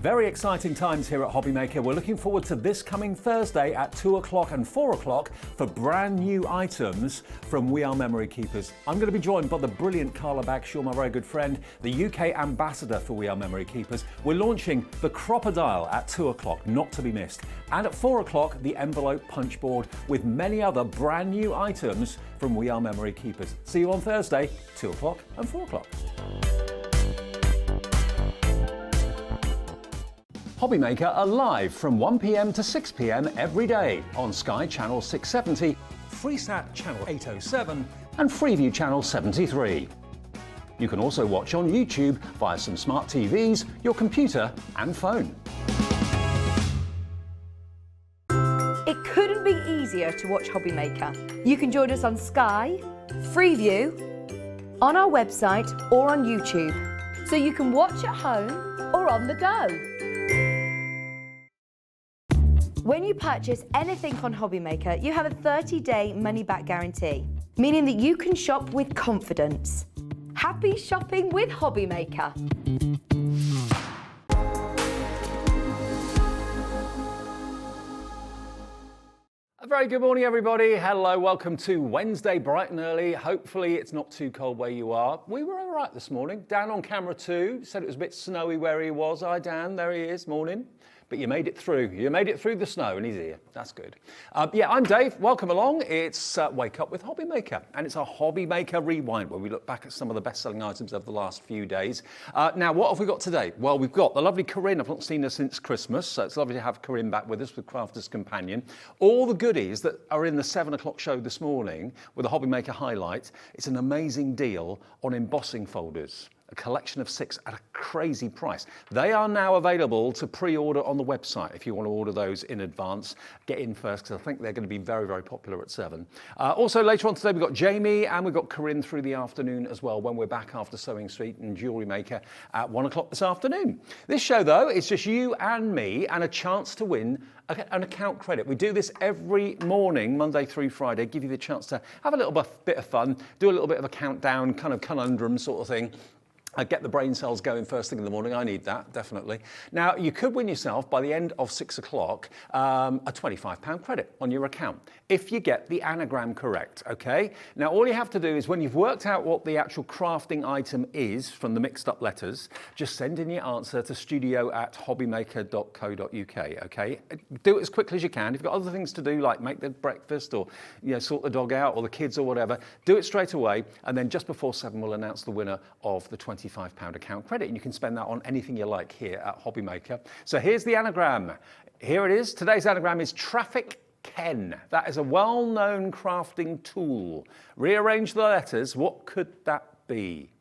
Very exciting times here at HobbyMaker. We're looking forward to this coming Thursday at 2 o'clock and 4 o'clock for brand new items from We Are Memory Keepers. I'm going to be joined by the brilliant Carla Bagshaw, my very good friend, the UK ambassador for We Are Memory Keepers. We're launching the Crocodile at 2 o'clock, not to be missed. And at 4 o'clock, the envelope punch board with many other brand new items from We Are Memory Keepers. See you on Thursday, 2 o'clock and 4 o'clock. HobbyMaker are live from 1 p.m. to 6 p.m. every day on Sky Channel 670, Freesat Channel 807 and Freeview Channel 73. You can also watch on YouTube via some smart TVs, your computer and phone. It couldn't be easier to watch HobbyMaker. You can join us on Sky, Freeview, on our website or on YouTube, so you can watch at home or on the go. When you purchase anything on HobbyMaker, you have a 30-day money-back guarantee, meaning that you can shop with confidence. Happy shopping with HobbyMaker. A very good morning, everybody. Hello, welcome to Wednesday, bright and early. Hopefully it's not too cold where you are. We were all right this morning. Dan on camera too, said it was a bit snowy where he was. Hi Dan, there he is, morning. But you made it through. You made it through the snow and he's here. That's good. Yeah, I'm Dave. Welcome along. It's Wake Up with HobbyMaker. And it's our HobbyMaker Rewind, where we look back at some of the best-selling items of the last few days. Now, what have we got today? Well, we've got the lovely Corinne. I've not seen her since Christmas, so it's lovely to have Corinne back with us with Crafter's Companion. All the goodies that are in the 7 o'clock show this morning with the HobbyMaker Highlight. It's an amazing deal on embossing folders. A collection of 6 at a crazy price. They are now available to pre-order on the website if you want to order those in advance. Get in first because I think they're going to be very, very popular at 7. Also later on today we've got Jamie and we've got Corinne through the afternoon as well when we're back after Sewing Street and Jewellery Maker at 1 o'clock this afternoon. This show though, it's just you and me and a chance to win an account credit. We do this every morning, Monday through Friday, give you the chance to have a little bit of fun, do a little bit of a countdown, kind of conundrum sort of thing. Get the brain cells going first thing in the morning. I need that, definitely. Now, you could win yourself, by the end of 6 o'clock, a £25 credit on your account, if you get the anagram correct, okay? Now, all you have to do is, when you've worked out what the actual crafting item is from the mixed up letters, just send in your answer to studio@hobbymaker.co.uk, okay? Do it as quickly as you can. If you've got other things to do, like make the breakfast or sort the dog out or the kids or whatever, do it straight away, and then just before 7, we'll announce the winner of the £25 account credit, and you can spend that on anything you like here at HobbyMaker. So here's the anagram. Here it is. Today's anagram is Traffic Ken. That is a well-known crafting tool. Rearrange the letters. What could that be?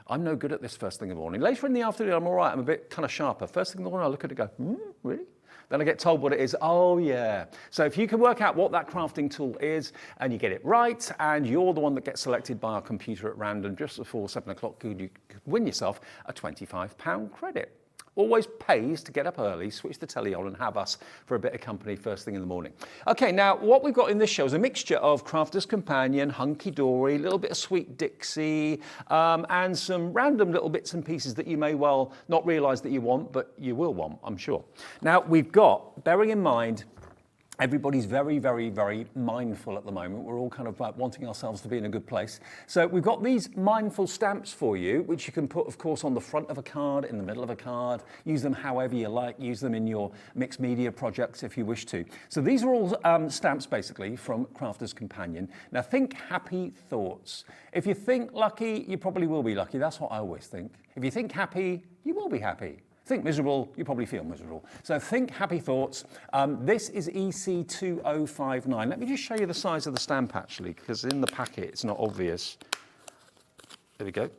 I'm no good at this first thing in the morning. Later in the afternoon, I'm all right. I'm a bit kind of sharper. First thing in the morning, I look at it and go, really? Then I get told what it is. Oh, yeah. So if you can work out what that crafting tool is and you get it right, and you're the one that gets selected by our computer at random just before 7 o'clock, you could win yourself a £25 credit. Always pays to get up early, switch the telly on and have us for a bit of company first thing in the morning. Okay, now what we've got in this show is a mixture of Crafter's Companion, Hunky-dory, a little bit of Sweet Dixie, and some random little bits and pieces that you may well not realise that you want, but you will want, I'm sure. Now we've got, bearing in mind, everybody's very, very, very mindful at the moment. We're all kind of wanting ourselves to be in a good place. So we've got these mindful stamps for you, which you can put, of course, on the front of a card, in the middle of a card, use them however you like, use them in your mixed media projects if you wish to. So these are all stamps, basically, from Crafter's Companion. Now think happy thoughts. If you think lucky, you probably will be lucky. That's what I always think. If you think happy, you will be happy. Think miserable, you probably feel miserable. So think happy thoughts. This is EC2059. Let me just show you the size of the stamp actually, because in the packet it's not obvious. There we go.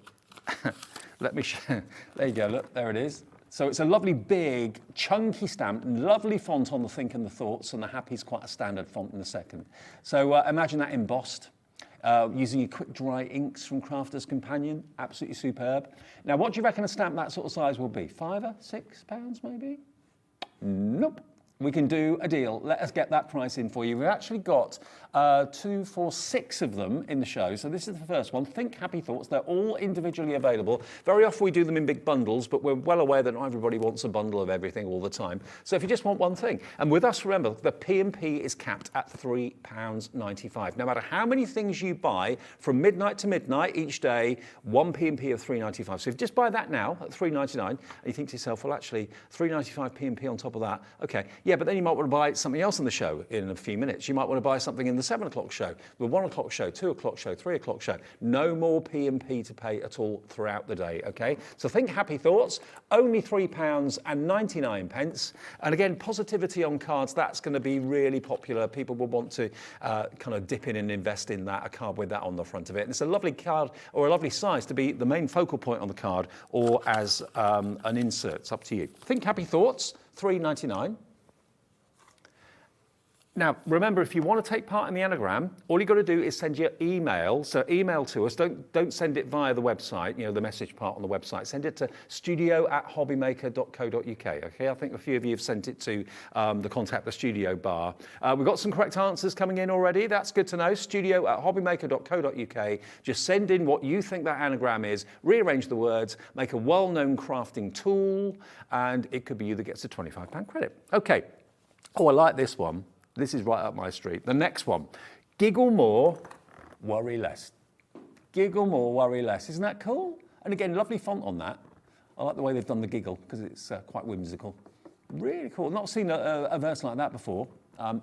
Let me show. There you go, look, there it is. So it's a lovely big chunky stamp, lovely font on the think and the thoughts, and the happy is quite a standard font in the second. So imagine that embossed. Using your quick dry inks from Crafter's Companion, absolutely superb. Now, what do you reckon a stamp that sort of size will be? £5, £6 maybe? Nope. We can do a deal. Let us get that price in for you. We've actually got 2, 4, 6 of them in the show. So this is the first one. Think Happy Thoughts. They're all individually available. Very often we do them in big bundles, but we're well aware that not everybody wants a bundle of everything all the time. So if you just want one thing, and with us, remember, the P&P is capped at £3.95. No matter how many things you buy from midnight to midnight each day, one P&P of £3.95. So if you just buy that now at £3.99, and you think to yourself, well, actually, £3.95 P&P on top of that, okay. Yeah, but then you might want to buy something else on the show in a few minutes. You might want to buy something in the 7 o'clock show, the 1 o'clock show, 2 o'clock show, 3 o'clock show. No more P&P to pay at all throughout the day, okay? So think Happy Thoughts, only £3.99. And again, positivity on cards, that's going to be really popular. People will want to kind of dip in and invest in that, a card with that on the front of it. And it's a lovely card or a lovely size to be the main focal point on the card or as an insert. It's up to you. Think Happy Thoughts, £3.99. Now, remember, if you want to take part in the Anagram, all you've got to do is send your email. So email to us. Don't send it via the website, you know, the message part on the website. Send it to studio@hobbymaker.co.uk. Okay, I think a few of you have sent it to the Contact the Studio bar. We've got some correct answers coming in already. That's good to know. studio@hobbymaker.co.uk. Just send in what you think that Anagram is, rearrange the words, make a well-known crafting tool, and it could be you that gets a £25 credit. Okay. Oh, I like this one. This is right up my street. The next one, giggle more, worry less. Giggle more, worry less. Isn't that cool? And again, lovely font on that. I like the way they've done the giggle because it's quite whimsical. Really cool. Not seen a verse like that before.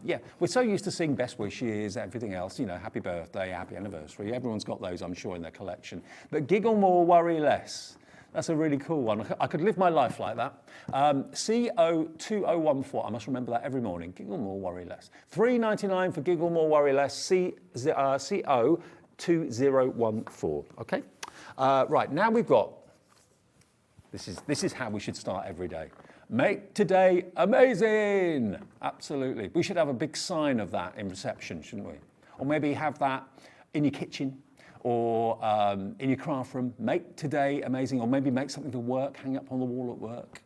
Yeah, we're so used to seeing best wishes, everything else, you know, happy birthday, happy anniversary. Everyone's got those, I'm sure, in their collection. But giggle more, worry less. That's a really cool one. I could live my life like that. CO2014. I must remember that every morning. Giggle more, worry less. £3.99 for Giggle more, worry less. CO2014. Okay. Right now we've got. This is how we should start every day. Make today amazing. Absolutely. We should have a big sign of that in reception, shouldn't we? Or maybe have that in your kitchen. Or in your craft room, make today amazing, or maybe make something to work, hang up on the wall at work.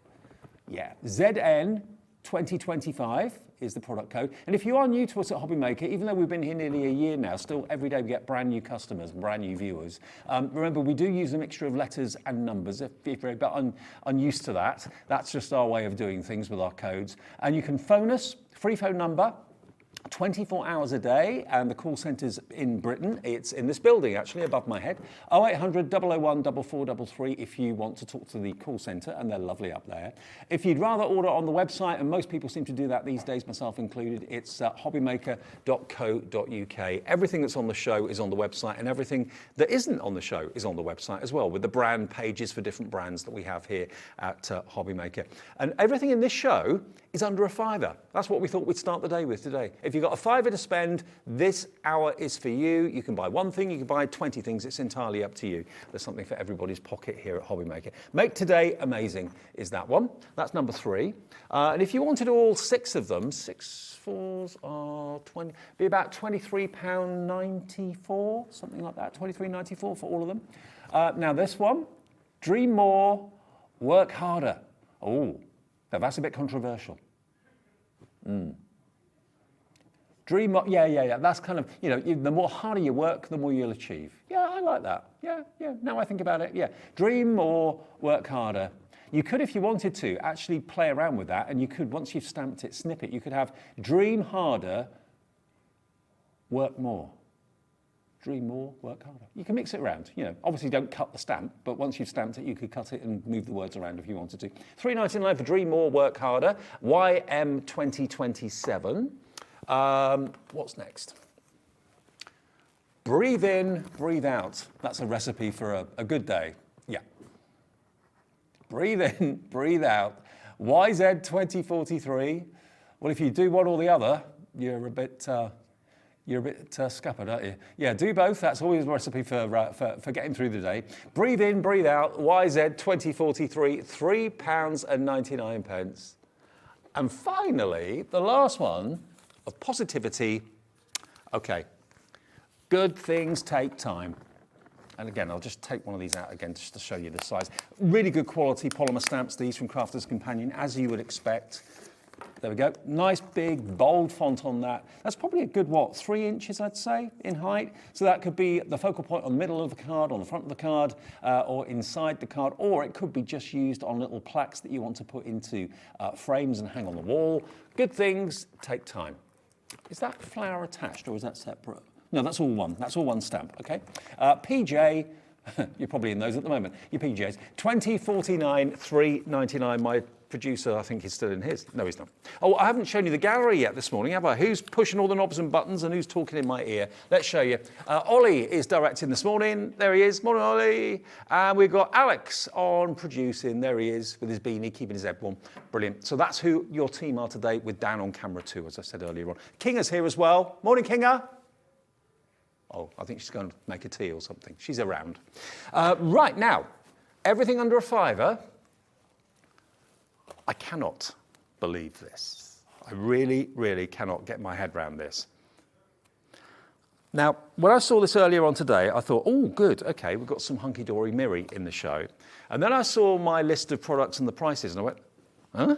Yeah, ZN 2025 is the product code. And if you are new to us at HobbyMaker, even though we've been here nearly a year now, still every day we get brand new customers, brand new viewers. Remember, we do use a mixture of letters and numbers. If you're a bit unused to that, that's just our way of doing things with our codes. And you can phone us, free phone number, 24 hours a day, and the call centre's in Britain. It's in this building, actually, above my head. 0800 001 4433 if you want to talk to the call centre, and they're lovely up there. If you'd rather order on the website, and most people seem to do that these days, myself included, it's hobbymaker.co.uk. Everything that's on the show is on the website, and everything that isn't on the show is on the website as well, with the brand pages for different brands that we have here at HobbyMaker. And everything in this show is under a £5. That's what we thought we'd start the day with today. If you've got a £5 to spend, this hour is for you. You can buy one thing, you can buy 20 things. It's entirely up to you. There's something for everybody's pocket here at HobbyMaker. Make today amazing is that one. That's number 3. And if you wanted all 6 of them, 6 4s are 20, be about £23.94, something like that, £23.94 for all of them. Now this one, dream more, work harder. Oh, now that's a bit controversial. Dream, yeah. That's kind of, you know, the more harder you work, the more you'll achieve. Yeah, I like that. Yeah. Now I think about it, yeah. Dream more, work harder. You could, if you wanted to, actually play around with that, and you could, once you've stamped it, snip it. You could have dream harder, work more. Dream more, work harder. You can mix it around. You know, obviously don't cut the stamp, but once you've stamped it, you could cut it and move the words around if you wanted to. £3.99 for Dream More, Work Harder. YM 2027. What's next? Breathe in, breathe out. That's a recipe for a good day. Yeah. Breathe in, breathe out. YZ 2043. Well, if you do one or the other, you're a bit scuppered, aren't you? Yeah, do both. That's always a recipe for getting through the day. Breathe in, breathe out. YZ 2043, £3.99. And finally, the last one of positivity. Okay, good things take time. And again, I'll just take one of these out again just to show you the size. Really good quality polymer stamps, these from Crafter's Companion, as you would expect. There we go. Nice big bold font on that. That's probably a good, what, 3 inches, I'd say, in height. So that could be the focal point on the middle of the card, on the front of the card, or inside the card, or it could be just used on little plaques that you want to put into frames and hang on the wall. Good things take time. Is that flower attached or is that separate? No, that's all one. That's all one stamp, okay? PJ, you're probably in those at the moment. Your PJs, 2049, 399. My producer, I think he's still in his. No, he's not. Oh, I haven't shown you the gallery yet this morning, have I? Who's pushing all the knobs and buttons and who's talking in my ear? Let's show you. Ollie is directing this morning. There he is. Morning, Ollie. And we've got Alex on producing. There he is with his beanie, keeping his head warm. Brilliant. So that's who your team are today with Dan on camera too, as I said earlier on. Kinga's here as well. Morning, Kinga. Oh, I think she's going to make a tea or something. She's around. Right, now, everything under a £5. I cannot believe this. I really, really cannot get my head around this. Now, when I saw this earlier on today, I thought, oh, good, okay, we've got some Hunky-dory Miri in the show. And then I saw my list of products and the prices, and I went, huh?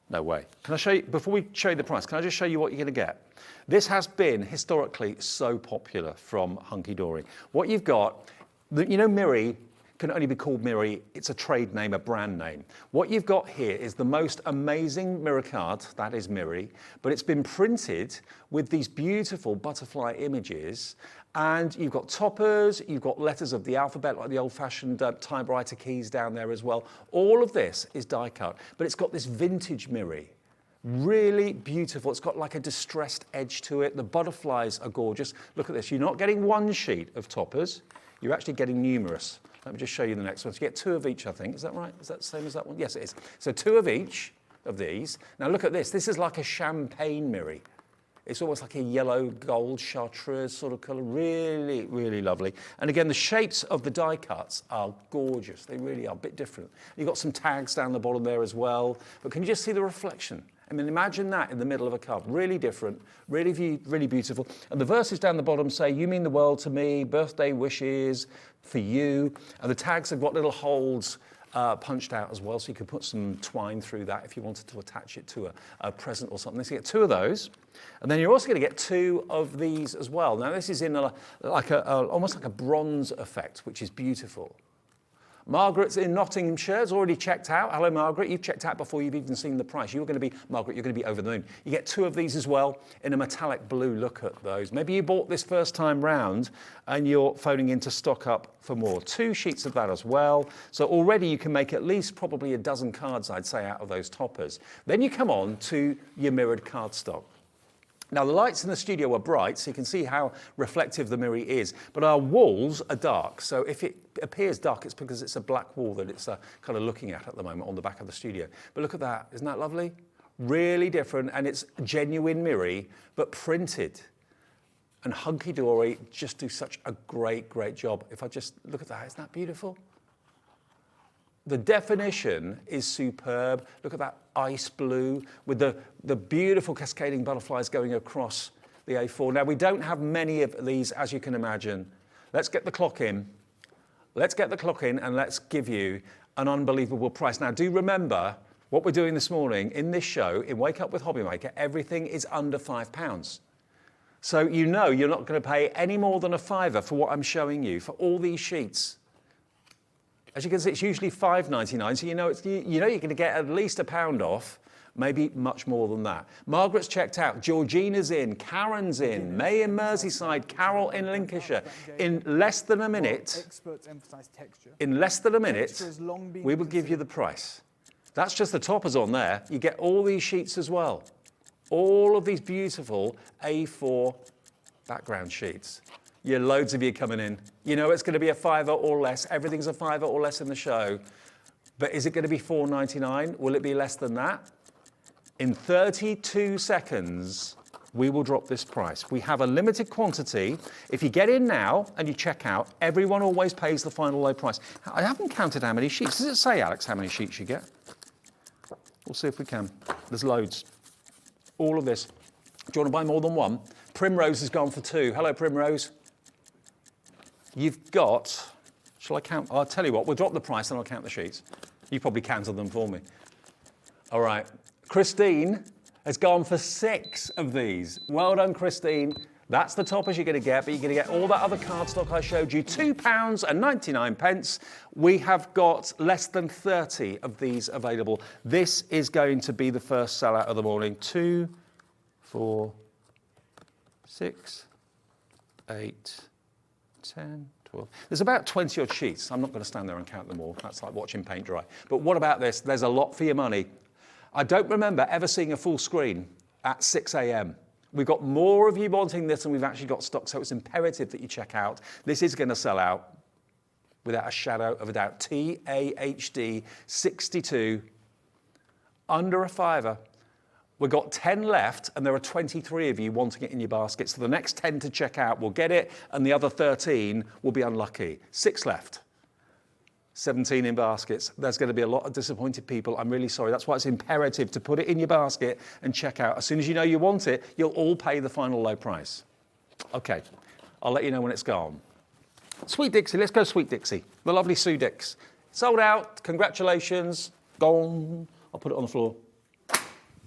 No way. Can I show you, before we show you the price, can I just show you what you're going to get? This has been historically so popular from Hunky-dory. What you've got, you know, Miri can only be called Miri. It's a trade name, a brand name. What you've got here is the most amazing mirror card, that is Miri, but it's been printed with these beautiful butterfly images, and you've got toppers, you've got letters of the alphabet, like the old-fashioned typewriter keys down there as well. All of this is die cut, but it's got this vintage Miri. Really beautiful. It's got like a distressed edge to it. The butterflies are gorgeous. Look at this. You're not getting one sheet of toppers. You're actually getting numerous. Let me just show you the next one. So you get 2 of each, I think. Is that right? Is that the same as that one? Yes, it is. So 2 of each of these. Now look at this. This is like a champagne Miri. It's almost like a yellow gold chartreuse sort of colour. Really, really lovely. And again, the shapes of the die cuts are gorgeous. They really are a bit different. You've got some tags down the bottom there as well. But can you just see the reflection? I mean, imagine that in the middle of a card. Really different, really beautiful. And the verses down the bottom say, you mean the world to me, birthday wishes for you. And the tags have got little holes punched out as well, so you could put some twine through that if you wanted to attach it to a present or something. So you get 2 of those. And then you're also going to get 2 of these as well. Now, this is in almost like a bronze effect, which is beautiful. Margaret's in Nottinghamshire, has already checked out. Hello, Margaret. You've checked out before you've even seen the price. You're going to be, Margaret, you're going to be over the moon. You get 2 of these as well in a metallic blue. Look at those. Maybe you bought this first time round and you're phoning in to stock up for more. 2 sheets of that as well. So already you can make at least probably a dozen cards, I'd say, out of those toppers. Then you come on to your mirrored cardstock. Now, the lights in the studio are bright, so you can see how reflective the Miri is, but our walls are dark. So if it appears dark, it's because it's a black wall that it's kind of looking at the moment on the back of the studio. But look at that. Isn't that lovely? Really different, and it's genuine Miri, but printed. And Hunky-dory just do such a great job. If I just look at that, isn't that beautiful? The definition is superb. Look at that ice blue with the beautiful cascading butterflies going across the A4. Now, we don't have many of these, as you can imagine. Let's get the clock in. Let's get the clock in and let's give you an unbelievable price. Now, do remember what we're doing this morning in this show, in Wake Up with HobbyMaker, everything is under £5. So you know you're not going to pay any more than a £5 for what I'm showing you, for all these sheets. As you can see, it's usually $5.99, so you know you're going to get at least £1 off, maybe much more than that. Margaret's checked out, Georgina's in, Karen's in, May in Merseyside, Carol in Lincolnshire. In less than a minute, experts emphasize texture. In less than a minute, we will give you the price. That's just the toppers on there. You get all these sheets as well. All of these beautiful A4 background sheets. Loads of you coming in. You know it's going to be a £5 or less. Everything's a £5 or less in the show. But is it going to be $4.99? Will it be less than that? In 32 seconds, we will drop this price. We have a limited quantity. If you get in now and you check out, everyone always pays the final low price. I haven't counted how many sheets. Does it say, Alex, how many sheets you get? We'll see if we can. There's loads. All of this. Do you want to buy more than one? Primrose has gone for 2. Hello, Primrose. You've got, shall I count? I'll tell you what, we'll drop the price and I'll count the sheets. You probably counted them for me. All right, Christine has gone for 6 of these. Well done, Christine. That's the toppers you're going to get, but you're going to get all that other cardstock I showed you, £2.99. We have got less than 30 of these available. This is going to be the first sellout of the morning. 2, 4, 6, 8, 10, 12. There's about 20 odd sheets. I'm not going to stand there and count them all. That's like watching paint dry. But what about this? There's a lot for your money. I don't remember ever seeing a full screen at 6 a.m. We've got more of you wanting this than we've actually got stock, so it's imperative that you check out. This is going to sell out without a shadow of a doubt. TAHD 62, under a £5. We've got 10 left, and there are 23 of you wanting it in your basket. So the next 10 to check out will get it, and the other 13 will be unlucky. 6 left. 17 in baskets. There's going to be a lot of disappointed people. I'm really sorry. That's why it's imperative to put it in your basket and check out. As soon as you know you want it, you'll all pay the final low price. Okay, I'll let you know when it's gone. Sweet Dixie, let's go Sweet Dixie. The lovely Sue Dix. Sold out, congratulations, gone. I'll put it on the floor.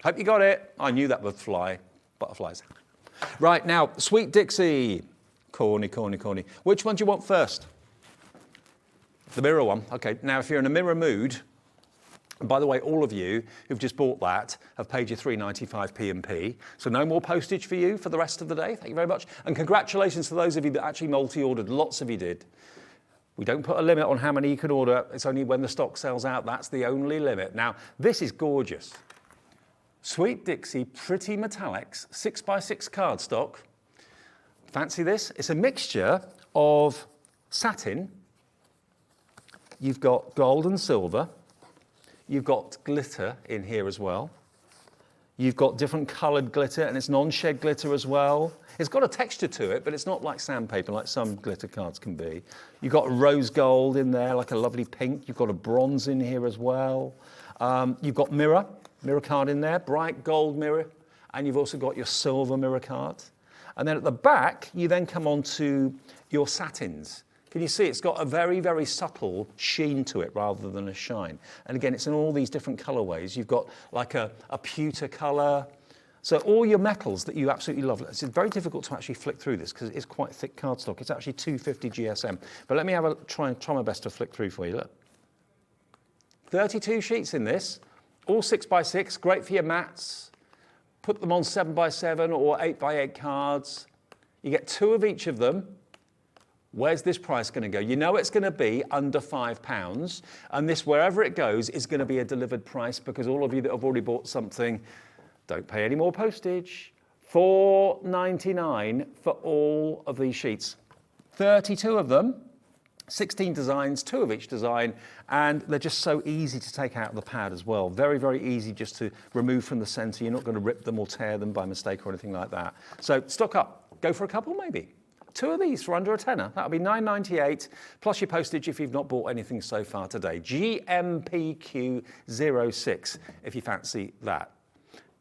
Hope you got it. I knew that would fly. Butterflies. Right, now, Sweet Dixie. Corny, corny, corny. Which one do you want first? The mirror one. Okay, now if you're in a mirror mood, and by the way, all of you who've just bought that have paid your £3.95 P&P, so no more postage for you for the rest of the day. Thank you very much. And congratulations to those of you that actually multi-ordered. Lots of you did. We don't put a limit on how many you can order. It's only when the stock sells out. That's the only limit. Now, this is gorgeous. Sweet Dixie Pretty Metallics 6x6 cardstock. Fancy this? It's a mixture of satin. You've got gold and silver. You've got glitter in here as well. You've got different coloured glitter, and it's non-shed glitter as well. It's got a texture to it, but it's not like sandpaper, like some glitter cards can be. You've got rose gold in there, like a lovely pink. You've got a bronze in here as well. You've got mirror card in there, bright gold mirror. And you've also got your silver mirror card. And then at the back, you then come on to your satins. Can you see it's got a very, very subtle sheen to it rather than a shine? And again, it's in all these different colorways. You've got like a pewter color. So all your metals that you absolutely love. It's very difficult to actually flick through this because it's quite thick cardstock. It's actually 250 GSM. But let me have a try my best to flick through for you. Look. 32 sheets in this, all 6x6, great for your mats. Put them on 7x7 or 8x8 cards. You get 2 of each of them. Where's this price going to go? You know it's going to be under £5, and this, wherever it goes, is going to be a delivered price because all of you that have already bought something don't pay any more postage. £4.99 for all of these sheets. 32 of them, 16 designs, 2 of each design, and they're just so easy to take out of the pad as well. Very, very easy just to remove from the centre. You're not going to rip them or tear them by mistake or anything like that. So stock up. Go for a couple maybe. 2 of these for under a tenner. That'll be £9.98 plus your postage if you've not bought anything so far today. GMPQ06 if you fancy that.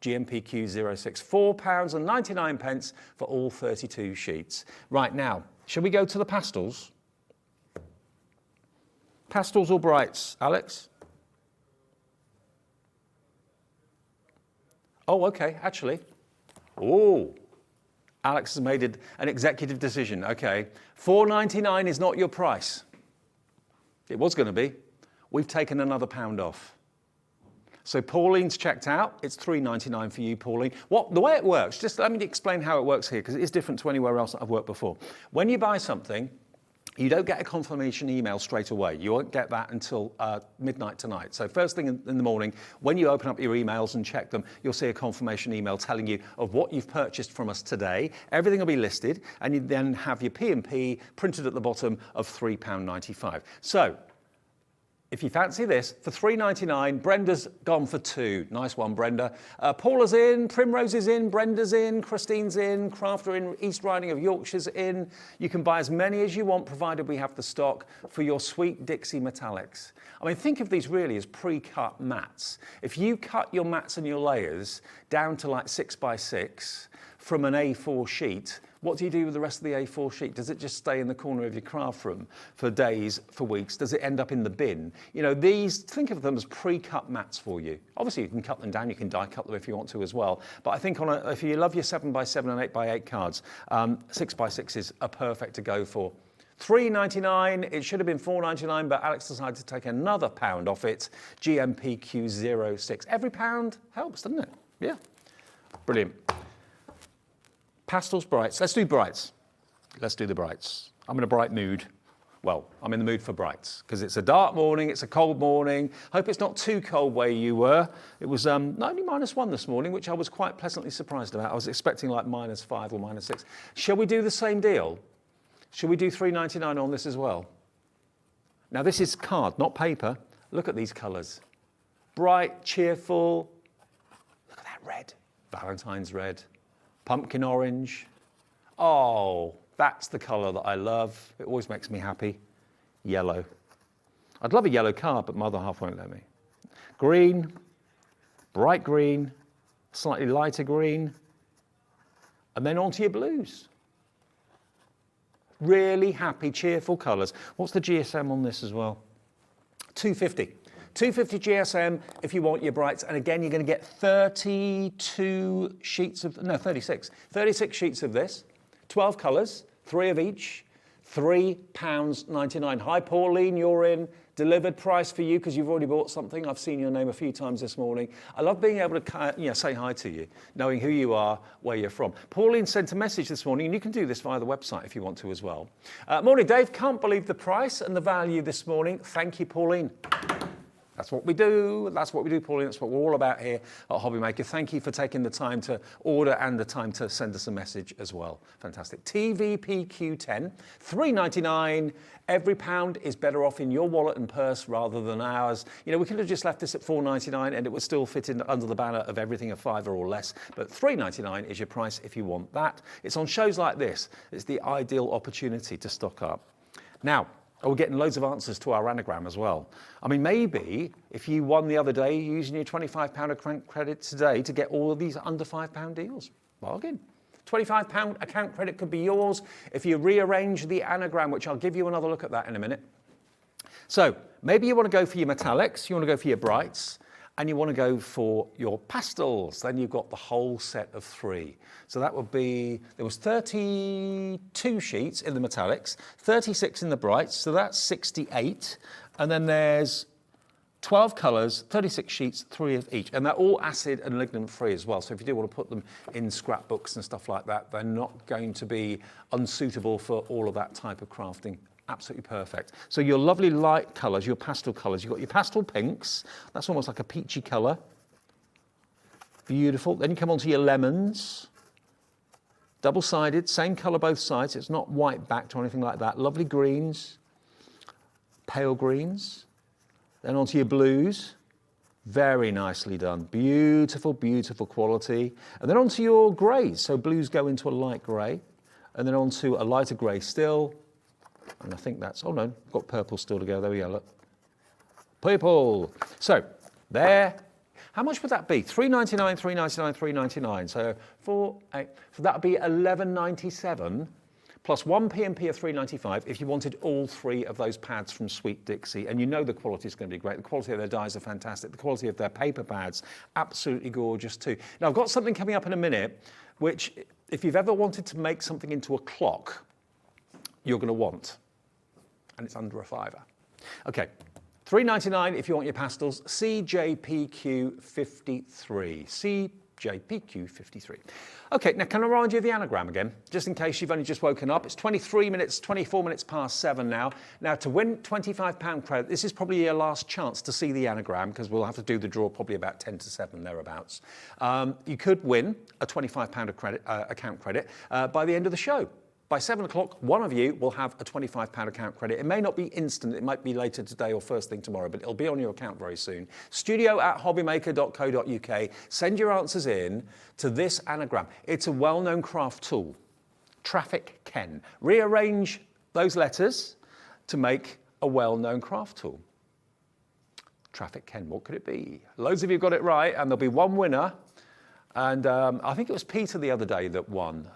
GMPQ06, £4.99 for all 32 sheets. Right now, shall we go to the pastels? Pastels or brights, Alex? Oh, okay, actually. Oh. Alex has made an executive decision. Okay, £4.99 is not your price. It was going to be. We've taken another £1 off. So Pauline's checked out. It's £3.99 for you, Pauline. The way it works, just let me explain how it works here, because it is different to anywhere else that I've worked before. When you buy something, you don't get a confirmation email straight away. You won't get that until midnight tonight. So first thing in the morning, when you open up your emails and check them, you'll see a confirmation email telling you of what you've purchased from us today. Everything will be listed, and you then have your P&P printed at the bottom of £3.95. So if you fancy this, for £3.99, Brenda's gone for 2. Nice one, Brenda. Paula's in, Primrose is in, Brenda's in, Christine's in, Crafter in, East Riding of Yorkshire's in. You can buy as many as you want, provided we have the stock for your Sweet Dixie Metallics. I mean, think of these really as pre-cut mats. If you cut your mats and your layers down to like 6x6, from an A4 sheet, what do you do with the rest of the A4 sheet? Does it just stay in the corner of your craft room for days, for weeks? Does it end up in the bin? You know, these, think of them as pre-cut mats for you. Obviously, you can cut them down. You can die cut them if you want to as well. But I think if you love your 7x7 and 8x8 cards, 6x6s are perfect to go for. $3.99, it should have been $4.99, but Alex decided to take another £1 off it. GMPQ06. Every pound helps, doesn't it? Yeah. Brilliant. Pastels, brights. Let's do brights. Let's do the brights. I'm in a bright mood. Well, I'm in the mood for brights because it's a dark morning, it's a cold morning. Hope it's not too cold where you were. It was only -1 this morning, which I was quite pleasantly surprised about. I was expecting like -5 or -6. Shall we do the same deal? Shall we do $3.99 on this as well? Now this is card, not paper. Look at these colours. Bright, cheerful. Look at that red. Valentine's red. Pumpkin orange. Oh, that's the colour that I love. It always makes me happy. Yellow. I'd love a yellow card, but my other half won't let me. Green, bright green, slightly lighter green, and then onto your blues. Really happy, cheerful colours. What's the GSM on this as well? 250. 250 GSM if you want your brights. And again, you're going to get 36. 36 sheets of this, 12 colours, 3 of each, £3.99. Hi, Pauline, you're in. Delivered price for you because you've already bought something. I've seen your name a few times this morning. I love being able to say hi to you, knowing who you are, where you're from. Pauline sent a message this morning, and you can do this via the website if you want to as well. Morning, Dave. Can't believe the price and the value this morning. Thank you, Pauline. That's what we do. That's what we do, Pauline. That's what we're all about here at HobbyMaker. Thank you for taking the time to order and the time to send us a message as well. Fantastic. TVPQ10, $3.99. Every pound is better off in your wallet and purse rather than ours. You know, we could have just left this at $4.99 and it would still fit in under the banner of everything a £5 or less. But $3.99 is your price if you want that. It's on shows like this. It's the ideal opportunity to stock up. Now, we're getting loads of answers to our anagram as well. I mean, maybe if you won the other day, you're using your £25 account credit today to get all of these under £5 deals. Bargain. £25 account credit could be yours if you rearrange the anagram, which I'll give you another look at that in a minute. So maybe you want to go for your metallics, you want to go for your brights, and you want to go for your pastels. Then you've got the whole set of 3. So that would be, there was 32 sheets in the metallics, 36 in the brights, so that's 68. And then there's 12 colours, 36 sheets, 3 of each. And they're all acid and ligament free as well. So if you do want to put them in scrapbooks and stuff like that, they're not going to be unsuitable for all of that type of crafting. Absolutely perfect. So your lovely light colours, your pastel colours, you've got your pastel pinks. That's almost like a peachy colour. Beautiful. Then you come on to your lemons. Double-sided, same colour both sides. It's not white backed or anything like that. Lovely greens. Pale greens. Then onto your blues. Very nicely done. Beautiful, beautiful quality. And then onto your greys. So blues go into a light grey. And then onto a lighter grey still. And I think that's, oh no, I've got purple still to go. There we go, look. Purple. So, there. How much would that be? $3.99, $3.99, $3.99. So, 4, 8. So that would be $11.97 plus 1 P&P of $3.95 if you wanted all 3 of those pads from Sweet Dixie. And you know the quality is going to be great. The quality of their dies are fantastic. The quality of their paper pads, absolutely gorgeous too. Now, I've got something coming up in a minute, which if you've ever wanted to make something into a clock, you're going to want, and it's under a £5. Okay, $3.99 if you want your pastels, CJPQ53, CJPQ53. Okay, now can I remind you of the anagram again, just in case you've only just woken up? It's 24 minutes past 7 now. Now to win £25 credit, this is probably your last chance to see the anagram because we'll have to do the draw probably about 10 to 7 thereabouts. You could win a £25 account credit by the end of the show. By 7 o'clock, one of you will have a £25 account credit. It may not be instant, it might be later today or first thing tomorrow, but it'll be on your account very soon. studio@hobbymaker.co.uk. Send your answers in to this anagram. It's a well-known craft tool. Traffic Ken. Rearrange those letters to make a well-known craft tool. Traffic Ken, what could it be? Loads of you got it right, and there'll be one winner And I think it was Peter the other day that won.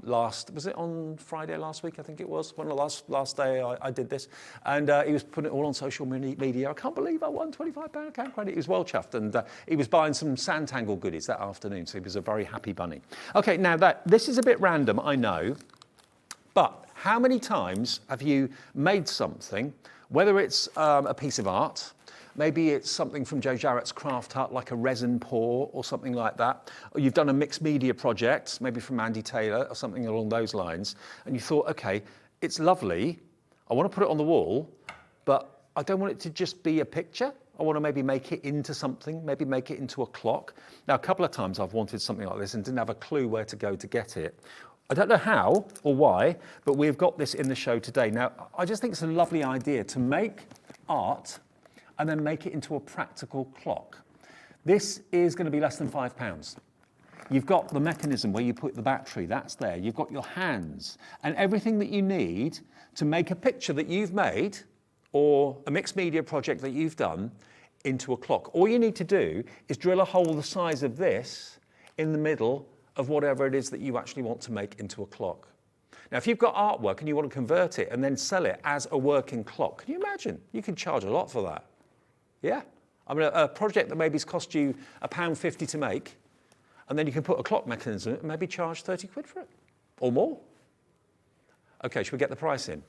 Was it on Friday last week? I think it was. One of the last day I did this. And he was putting it all on social media. I can't believe I won £25 account credit. He was well chuffed. And he was buying some Sanntangle goodies that afternoon. So he was a very happy bunny. Okay, now this is a bit random, I know. But how many times have you made something, whether it's a piece of art, maybe it's something from Joe Jarrett's Craft Hut, like a resin pour or something like that. Or you've done a mixed media project, maybe from Andy Taylor or something along those lines. And you thought, okay, it's lovely. I want to put it on the wall, but I don't want it to just be a picture. I want to maybe make it into something, maybe make it into a clock. Now, a couple of times I've wanted something like this and didn't have a clue where to go to get it. I don't know how or why, but we've got this in the show today. Now, I just think it's a lovely idea to make art and then make it into a practical clock. This is going to be less than £5. You've got the mechanism where you put the battery, that's there. You've got your hands and everything that you need to make a picture that you've made or a mixed media project that you've done into a clock. All you need to do is drill a hole the size of this in the middle of whatever it is that you actually want to make into a clock. Now, if you've got artwork and you want to convert it and then sell it as a working clock, can you imagine? You can charge a lot for that. Yeah, I mean, a project that maybe's cost you £1.50 to make, and then you can put a clock mechanism in it and maybe charge 30 quid for it, or more. Okay, should we get the price in?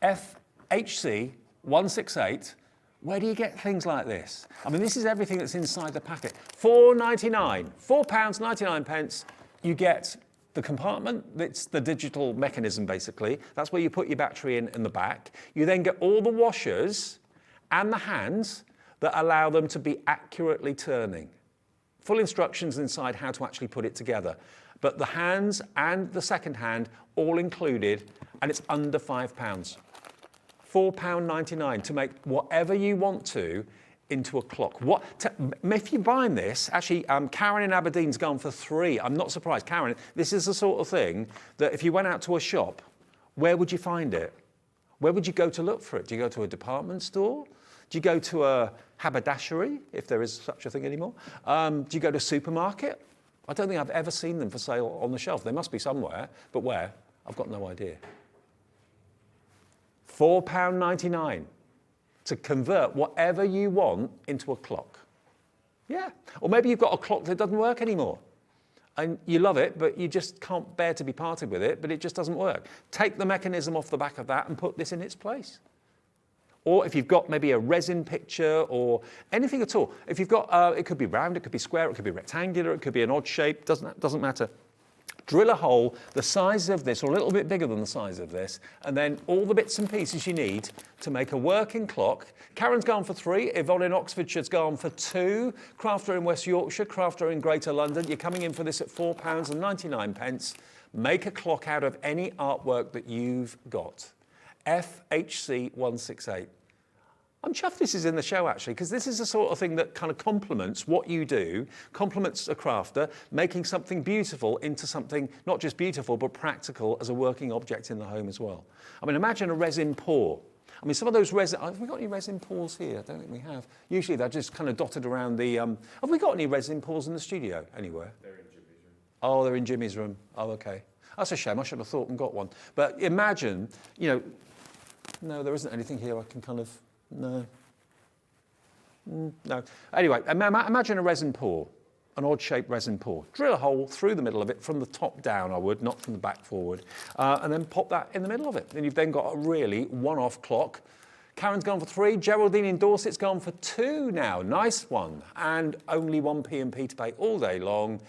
FHC 168, where do you get things like this? I mean, this is everything that's inside the packet. £4.99, £4.99, you get the compartment, it's the digital mechanism basically. That's where you put your battery in the back. You then get all the washers and the hands that allow them to be accurately turning. Full instructions inside how to actually put it together. But the hands and the second hand, all included, and it's under £5. £4.99 to make whatever you want to into a clock. If you're buying this, actually, Karen in Aberdeen's gone for £3. I'm not surprised. Karen, this is the sort of thing that if you went out to a shop, where would you find it? Where would you go to look for it? Do you go to a department store? Do you go to a haberdashery, if there is such a thing anymore? Do you go to a supermarket? I don't think I've ever seen them for sale on the shelf. They must be somewhere, but where? I've got no idea. £4.99 to convert whatever you want into a clock. Yeah. Or maybe you've got a clock that doesn't work anymore. And you love it, but you just can't bear to be parted with it, but it just doesn't work. Take the mechanism off the back of that and put this in its place. Or if you've got maybe a resin picture or anything at all. If you've got, it could be round, it could be square, it could be rectangular, it could be an odd shape, doesn't matter. Drill a hole the size of this, or a little bit bigger than the size of this, and then all the bits and pieces you need to make a working clock. Karen's gone for £3, Yvonne in Oxfordshire's gone for £2, Crafter in West Yorkshire, Crafter in Greater London. You're coming in for this at £4.99. Make a clock out of any artwork that you've got. FHC 168. I'm chuffed this is in the show, actually, because this is the sort of thing that kind of complements what you do, complements a crafter, making something beautiful into something not just beautiful, but practical as a working object in the home as well. I mean, imagine a resin pour. I mean, some of those resin... Have we got any resin pours here? I don't think we have. Usually they're just kind of dotted around the... Have we got any resin pours in the studio anywhere? They're in Jimmy's room. Oh, they're in Jimmy's room. Oh, OK. That's a shame. I should have thought and got one. But imagine, you know... No, there isn't anything here I can kind of... No. No. Anyway, imagine a resin pour, an odd-shaped resin pour. Drill a hole through the middle of it from the top down, I would, not from the back forward, and then pop that in the middle of it. And you've then got a really one-off clock. Karen's gone for £3. Geraldine in Dorset's gone for £2 now. Nice one. And only 1p&p to pay all day long.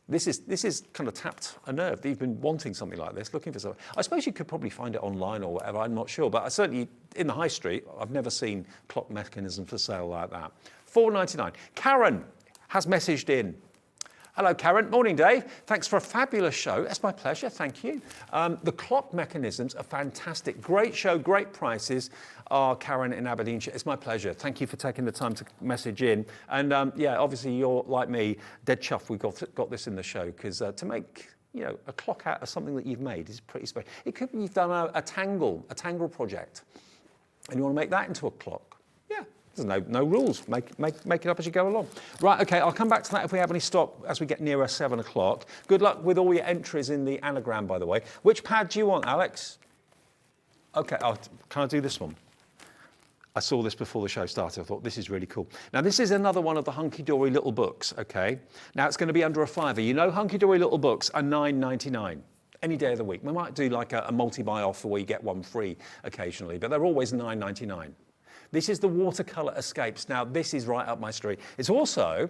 This is kind of tapped a nerve. You've been wanting something like this, looking for something. I suppose you could probably find it online or whatever, I'm not sure. But I certainly, in the high street, I've never seen clock mechanism for sale like that. £4.99. Karen has messaged in. Hello, Karen. Morning, Dave. Thanks for a fabulous show. That's my pleasure. Thank you. The clock mechanisms are fantastic. Great show, great prices. Karen in Aberdeenshire. It's my pleasure. Thank you for taking the time to message in. And yeah, obviously you're like me, dead chuffed we got this in the show because to make a clock out of something that you've made is pretty special. It could be you've done a tangle project, and you want to make that into a clock. Yeah. There's no rules. Make it up as you go along. Right, okay, I'll come back to that if we have any stock as we get nearer 7 o'clock. Good luck with all your entries in the anagram, by the way. Which pad do you want, Alex? Okay, can I do this one? I saw this before the show started. I thought, this is really cool. Now, this is another one of the Hunky-dory little books, okay? Now, it's going to be under £5. You know Hunky-dory little books are £9.99 any day of the week. We might do like a multi-buy offer where you get one free occasionally, but they're always £9.99. This is the Watercolor Escapes. Now, this is right up my street. It's also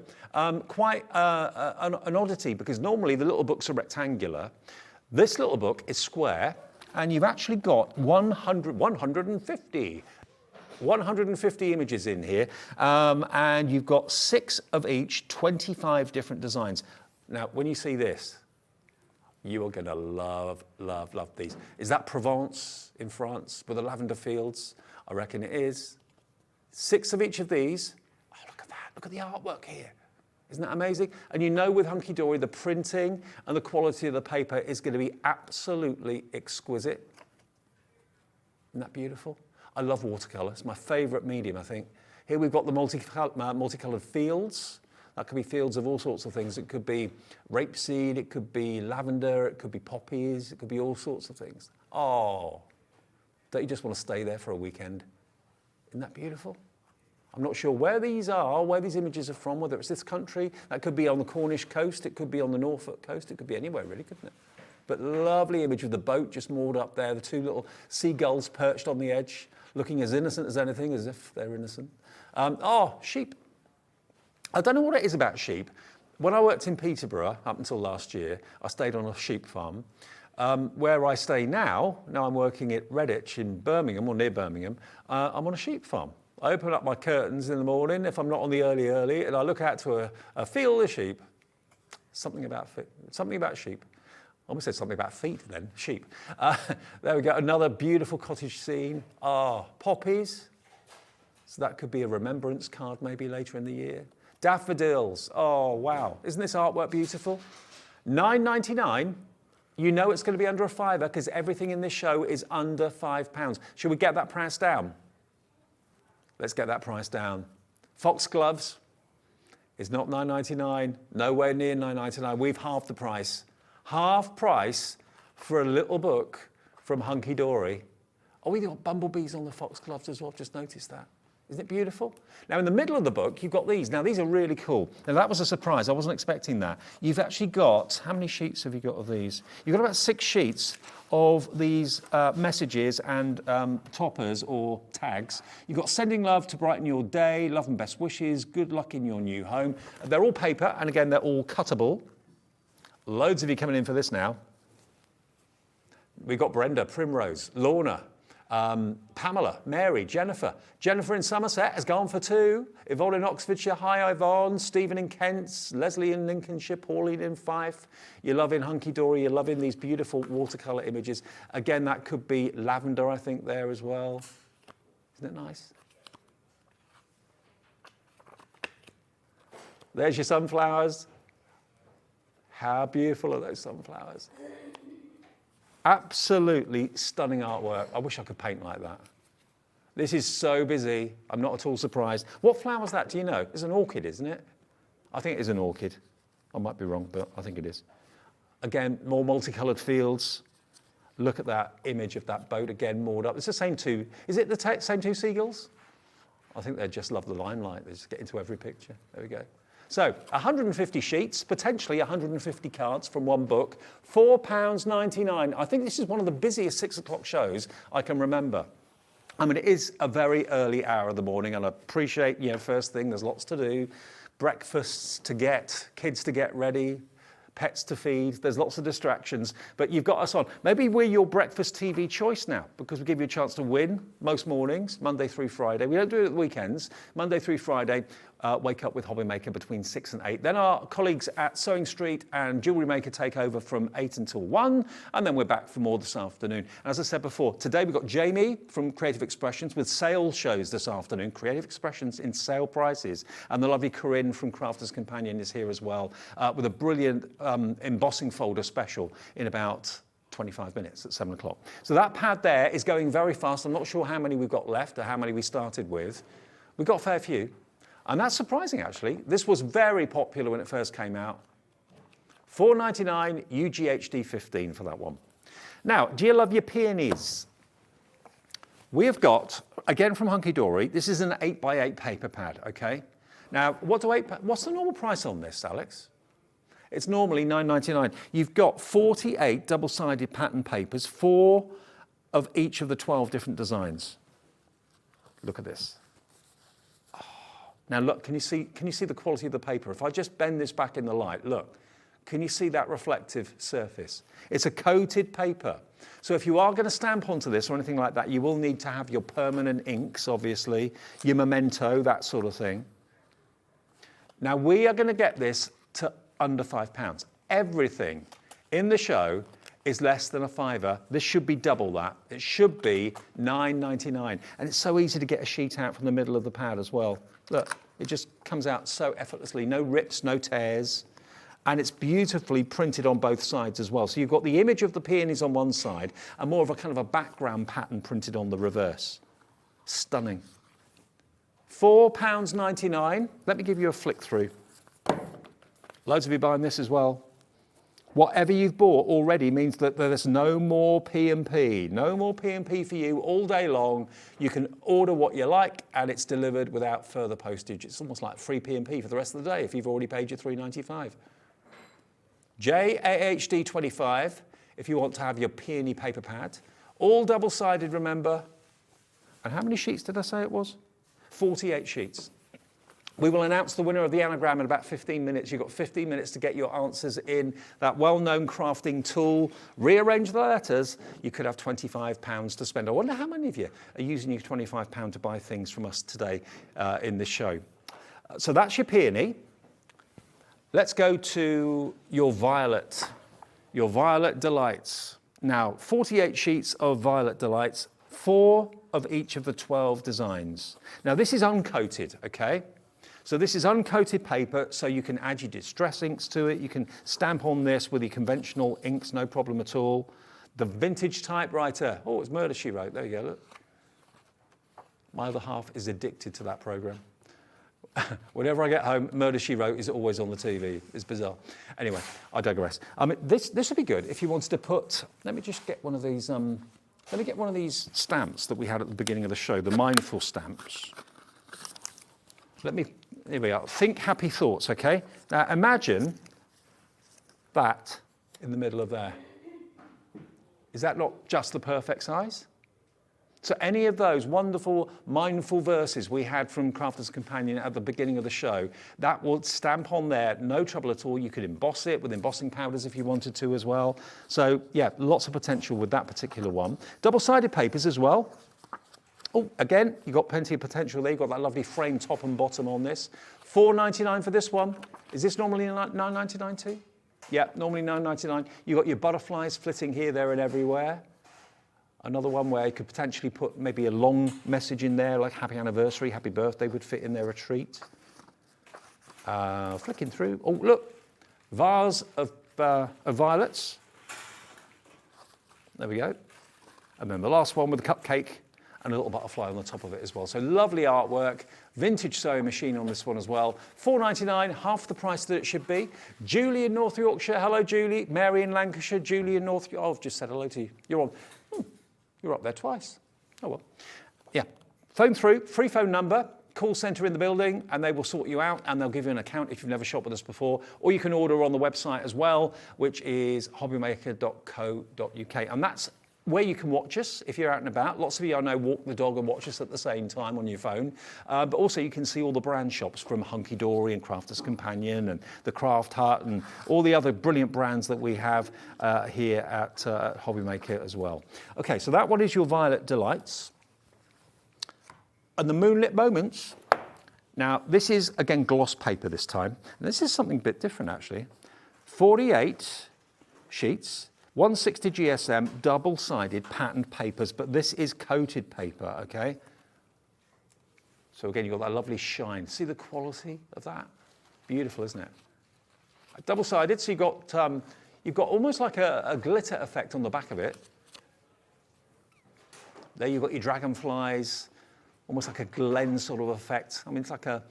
quite an oddity because normally the little books are rectangular. This little book is square, and you've actually got 150 images in here, and you've got 6 of each, 25 different designs. Now, when you see this, you are going to love, love, love these. Is that Provence in France with the lavender fields? I reckon it is. 6 of each of these. Oh, look at that. Look at the artwork here. Isn't that amazing? And you know with Hunky-dory, the printing and the quality of the paper is going to be absolutely exquisite. Isn't that beautiful? I love watercolour. It's my favourite medium, I think. Here we've got the multicoloured fields. That could be fields of all sorts of things. It could be rapeseed, it could be lavender, it could be poppies, it could be all sorts of things. Oh, don't you just want to stay there for a weekend? Isn't that beautiful? I'm not sure where these are, where these images are from, whether it's this country. That could be on the Cornish coast, it could be on the Norfolk coast, it could be anywhere really, couldn't it? But lovely image of the boat just moored up there, the 2 little seagulls perched on the edge, looking as innocent as anything, as if they're innocent. Sheep. I don't know what it is about sheep. When I worked in Peterborough, up until last year, I stayed on a sheep farm. Where I stay now I'm working at Redditch in Birmingham, or near Birmingham, I'm on a sheep farm. I open up my curtains in the morning, if I'm not on the early, and I look out to a field of sheep. Something about sheep. I almost said something about feet then, sheep. There we go, another beautiful cottage scene. Poppies. So that could be a remembrance card maybe later in the year. Daffodils, oh wow. Isn't this artwork beautiful? £9.99, you know it's going to be under £5 because everything in this show is under £5. Should we get that price down? Let's get that price down. Foxgloves is not £9.99, nowhere near £9.99. We've halved the price. Half price for a little book from Hunky-dory. Oh, we've got bumblebees on the foxgloves as well, I've just noticed that. Isn't it beautiful? Now, in the middle of the book, you've got these. Now, these are really cool. Now, that was a surprise. I wasn't expecting that. You've actually got, how many sheets have you got of these? You've got about 6 sheets of these messages and toppers or tags. You've got sending love to brighten your day, love and best wishes, good luck in your new home. They're all paper, and again, they're all cuttable. Loads of you coming in for this now. We've got Brenda, Primrose, Lorna, Pamela, Mary, Jennifer. Jennifer in Somerset has gone for 2. Yvonne in Oxfordshire, hi Yvonne. Stephen in Kent, Leslie in Lincolnshire, Pauline in Fife. You're loving Hunky-dory, you're loving these beautiful watercolour images. Again, that could be lavender, I think, there as well. Isn't it nice? There's your sunflowers. How beautiful are those sunflowers? Absolutely stunning artwork. I wish I could paint like that. This is so busy. I'm not at all surprised. What flower is that? Do you know? It's an orchid, isn't it? I think it is an orchid. I might be wrong, but I think it is. Again, more multicoloured fields. Look at that image of that boat again moored up. It's the same 2. Is it the same 2 seagulls? I think they just love the limelight. They just get into every picture. There we go. So 150 sheets, potentially 150 cards from one book, £4.99. I think this is one of the busiest 6 o'clock shows I can remember. I mean, it is a very early hour of the morning, and I appreciate, first thing, there's lots to do. Breakfasts to get, kids to get ready, pets to feed. There's lots of distractions, but you've got us on. Maybe we're your breakfast TV choice now because we give you a chance to win most mornings, Monday through Friday. We don't do it at the weekends. Monday through Friday, wake up with HobbyMaker between 6 and 8. Then our colleagues at Sewing Street and Jewellery Maker take over from 8 until 1, and then we're back for more this afternoon. And as I said before, today we've got Jamie from Creative Expressions with sale shows this afternoon, Creative Expressions in sale prices, and the lovely Corinne from Crafter's Companion is here as well with a brilliant embossing folder special in about 25 minutes at 7 o'clock. So that pad there is going very fast. I'm not sure how many we've got left or how many we started with. We've got a fair few. And that's surprising, actually. This was very popular when it first came out. $4.99 UGHD 15 for that one. Now, do you love your peonies? We have got, again from Hunky-dory, this is an 8x8 paper pad, okay? Now, what's the normal price on this, Alex? It's normally $9.99. You've got 48 double-sided pattern papers, 4 of each of the 12 different designs. Look at this. Oh. Now look, can you see the quality of the paper? If I just bend this back in the light, look. Can you see that reflective surface? It's a coated paper. So if you are going to stamp onto this or anything like that, you will need to have your permanent inks, obviously, your memento, that sort of thing. Now we are going to get this to under £5. Everything in the show is less than a £5. This should be double that. It should be $9.99. And it's so easy to get a sheet out from the middle of the pad as well. Look, it just comes out so effortlessly. No rips, no tears. And it's beautifully printed on both sides as well. So you've got the image of the peonies on one side and more of a kind of a background pattern printed on the reverse. Stunning. £4.99. Let me give you a flick through. Loads of you buying this as well. Whatever you've bought already means that there's no more P&P. No more P&P for you all day long. You can order what you like and it's delivered without further postage. It's almost like free P&P for the rest of the day if you've already paid your $3.95. JAHD 25 if you want to have your peony paper pad. All double-sided, remember. And how many sheets did I say it was? 48 sheets. We will announce the winner of the Anagram in about 15 minutes. You've got 15 minutes to get your answers in that well-known crafting tool. Rearrange the letters. You could have £25 to spend. I wonder how many of you are using your £25 to buy things from us today in this show. So that's your peony. Let's go to your violet delights. Now, 48 sheets of violet delights, 4 of each of the 12 designs. Now, this is uncoated, okay? So this is uncoated paper, so you can add your distress inks to it. You can stamp on this with your conventional inks, no problem at all. The vintage typewriter. Oh, it's Murder, She Wrote. There you go, look. My other half is addicted to that program. Whenever I get home, Murder, She Wrote is always on the TV. It's bizarre. Anyway, I digress. This would be good if you wanted to put, let me just get one of these, let me get one of these stamps that we had at the beginning of the show, the mindful stamps. Here we are. Think happy thoughts, okay? Now imagine that in the middle of there. Is that not just the perfect size? So any of those wonderful, mindful verses we had from Crafter's Companion at the beginning of the show, that will stamp on there, no trouble at all. You could emboss it with embossing powders if you wanted to as well. So yeah, lots of potential with that particular one. Double-sided papers as well. Oh, again, you've got plenty of potential there. You've got that lovely frame top and bottom on this. $4.99 for this one. Is this normally $9.99 too? Yeah, normally $9.99. You've got your butterflies flitting here, there and everywhere. Another one where you could potentially put maybe a long message in there, like happy anniversary, happy birthday would fit in there a treat. Flicking through. Oh, look, vase of violets. There we go. And then the last one with the cupcake and a little butterfly on the top of it as well. So lovely artwork, vintage sewing machine on this one as well. $4.99, half the price that it should be. Julie in North Yorkshire, hello Julie. Mary in Lancashire, Julie in North Yorkshire. Oh, I've just said hello to you. You're on. You're up there twice. Oh well. Yeah. Phone through, free phone number, call centre in the building, and they will sort you out and they'll give you an account if you've never shopped with us before. Or you can order on the website as well, which is hobbymaker.co.uk. And that's where you can watch us if you're out and about. Lots of you I know walk the dog and watch us at the same time on your phone. But also you can see all the brand shops from Hunky-dory and Crafter's Companion and the Craft Hut and all the other brilliant brands that we have here at HobbyMaker as well. Okay, so that one is your Violet Delights. And the Moonlit Moments. Now, this is, again, gloss paper this time. And this is something a bit different, actually. 48 sheets. 160 GSM, double-sided patterned papers, but this is coated paper, okay? So again, you've got that lovely shine. See the quality of that? Beautiful, isn't it? Double-sided, so you've got almost like a glitter effect on the back of it. There you've got your dragonflies, almost like a Glen sort of effect. I mean, it's like a,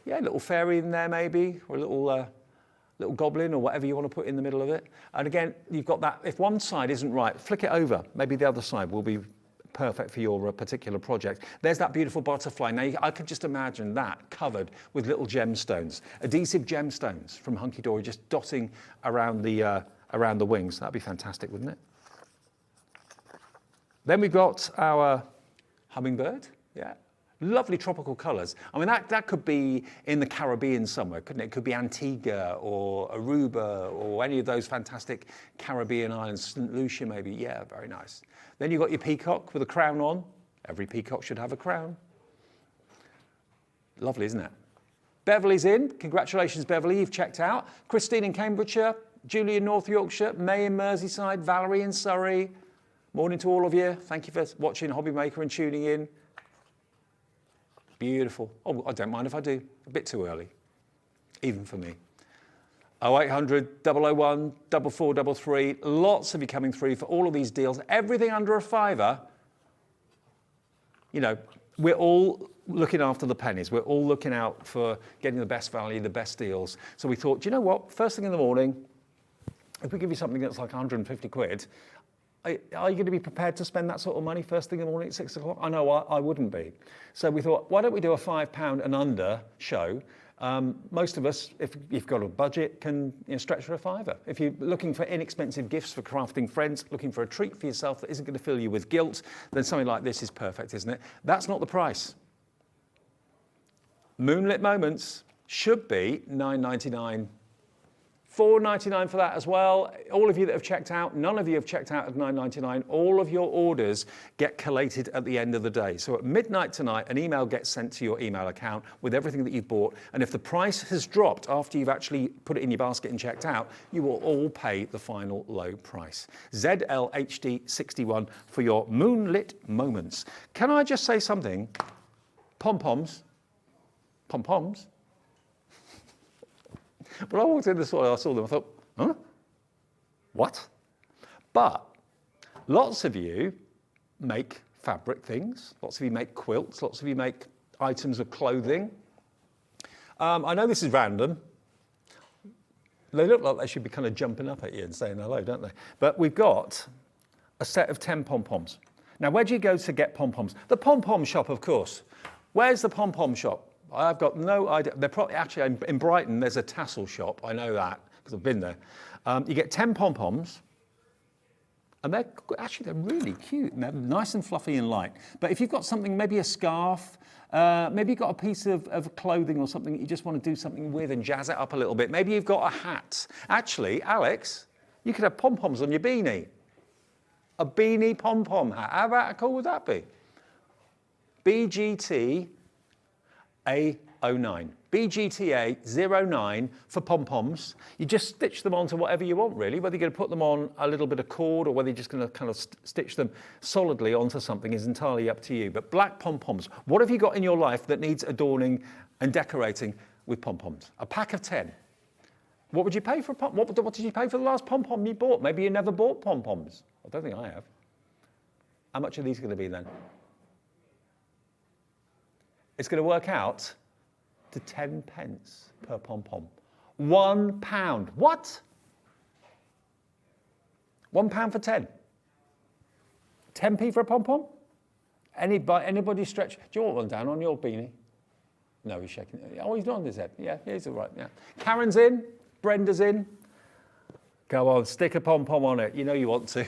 yeah, little fairy in there maybe, or a little goblin or whatever you want to put in the middle of it. And again, you've got that, if one side isn't right, flick it over. Maybe the other side will be perfect for your particular project. There's that beautiful butterfly. Now, I could just imagine that covered with little gemstones, adhesive gemstones from Hunky-dory just dotting around the wings. That'd be fantastic, wouldn't it? Then we've got our hummingbird, yeah. Lovely tropical colours. I mean, that could be in the Caribbean somewhere, couldn't it? It could be Antigua or Aruba or any of those fantastic Caribbean islands, St. Lucia maybe. Yeah, very nice. Then you've got your peacock with a crown on. Every peacock should have a crown. Lovely, isn't it? Beverly's in. Congratulations, Beverly. You've checked out. Christine in Cambridgeshire, Julie in North Yorkshire, May in Merseyside, Valerie in Surrey. Morning to all of you. Thank you for watching HobbyMaker and tuning in. Beautiful. Oh, I don't mind if I do. A bit too early, even for me. 0800 001 4433. Lots of you coming through for all of these deals. Everything under a £5. You know, we're all looking after the pennies. We're all looking out for getting the best value, the best deals. So we thought, do you know what? First thing in the morning, if we give you something that's like 150 quid, are you going to be prepared to spend that sort of money first thing in the morning at 6 o'clock? I know I wouldn't be. So we thought, why don't we do a £5 and under show? Most of us, if you've got a budget, can stretch for a £5. If you're looking for inexpensive gifts for crafting friends, looking for a treat for yourself that isn't going to fill you with guilt, then something like this is perfect, isn't it? That's not the price. Moonlit Moments should be £9.99. $4.99 for that as well. All of you that have checked out, none of you have checked out at $9.99. All of your orders get collated at the end of the day. So at midnight tonight, an email gets sent to your email account with everything that you've bought. And if the price has dropped after you've actually put it in your basket and checked out, you will all pay the final low price. ZLHD61 for your moonlit moments. Can I just say something? Pom-poms. Pom-poms. When I walked in the store, I saw them, I thought, huh? What? But lots of you make fabric things. Lots of you make quilts. Lots of you make items of clothing. I know this is random. They look like they should be kind of jumping up at you and saying hello, don't they? But we've got a set of 10 pom-poms. Now, where do you go to get pom-poms? The pom-pom shop, of course. Where's the pom-pom shop? I've got no idea. They're probably actually in Brighton. There's a tassel shop. I know that because I've been there. You get 10 pom-poms, and they're really cute. And they're nice and fluffy and light. But if you've got something, maybe a scarf, maybe you've got a piece of clothing or something that you just want to do something with and jazz it up a little bit. Maybe you've got a hat. Actually, Alex, you could have pom-poms on your beanie. A beanie pom-pom hat. How cool would that be? BGT A09. BGTA 09 for pom-poms. You just stitch them onto whatever you want, really. Whether you're going to put them on a little bit of cord or whether you're just going to kind of stitch them solidly onto something is entirely up to you. But black pom-poms. What have you got in your life that needs adorning and decorating with pom-poms? A pack of 10. What would you pay for a pom? What did you pay for the last pom-pom you bought? Maybe you never bought pom-poms. I don't think I have. How much are these going to be then? It's going to work out to 10 pence per pom-pom. £1. What? £1 for 10. 10p for a pom-pom? Anybody stretch? Do you want one down on your beanie? No, he's shaking. Oh, he's nodding his head. Yeah, he's all right. Yeah. Karen's in. Brenda's in. Go on, stick a pom-pom on it. You know you want to.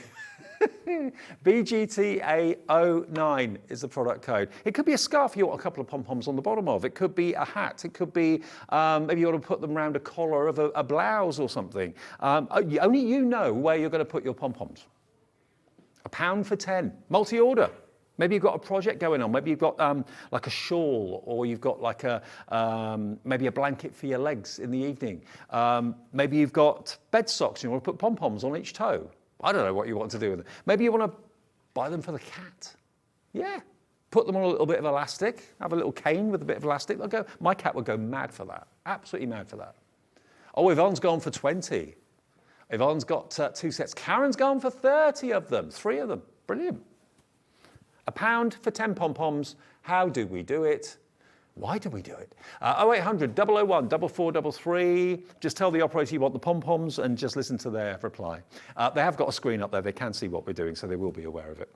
BGTA09 is the product code. It could be a scarf you want a couple of pom-poms on the bottom of. It could be a hat. It could be, maybe you want to put them around a collar of a blouse or something. Only you know where you're going to put your pom-poms. £1 for 10. Multi-order. Maybe you've got a project going on. Maybe you've got like a shawl, or you've got like maybe a blanket for your legs in the evening. Maybe you've got bed socks and you want to put pom-poms on each toe. I don't know what you want to do with it. Maybe you want to buy them for the cat. Yeah. Put them on a little bit of elastic. Have a little cane with a bit of elastic. My cat would go mad for that. Absolutely mad for that. Oh, Yvonne's gone for 20. Yvonne's got 2 sets. Karen's gone for 30 of them. 3 of them. Brilliant. £1 for 10 pom-poms. How do we do it? Why do we do it? 0800 001 4433. Just tell the operator you want the pom-poms and just listen to their reply. They have got a screen up there. They can see what we're doing, so they will be aware of it.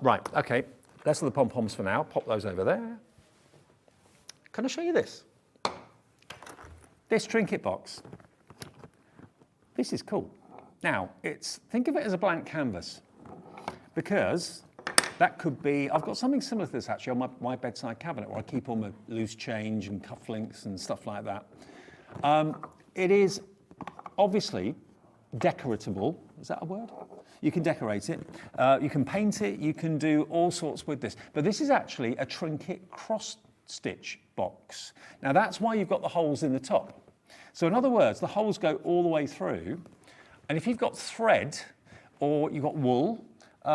Right, okay. Less of the pom-poms for now. Pop those over there. Can I show you this? This Trinket box. This is cool. Now, think of it as a blank canvas, because that could be, I've got something similar to this actually on my bedside cabinet where I keep all my loose change and cufflinks and stuff like that. It is obviously decoratable. Is that a word? You can decorate it, you can paint it, you can do all sorts with this. But this is actually a Trinket cross-stitch box. Now that's why you've got the holes in the top. So in other words, the holes go all the way through, and if you've got thread or you've got wool,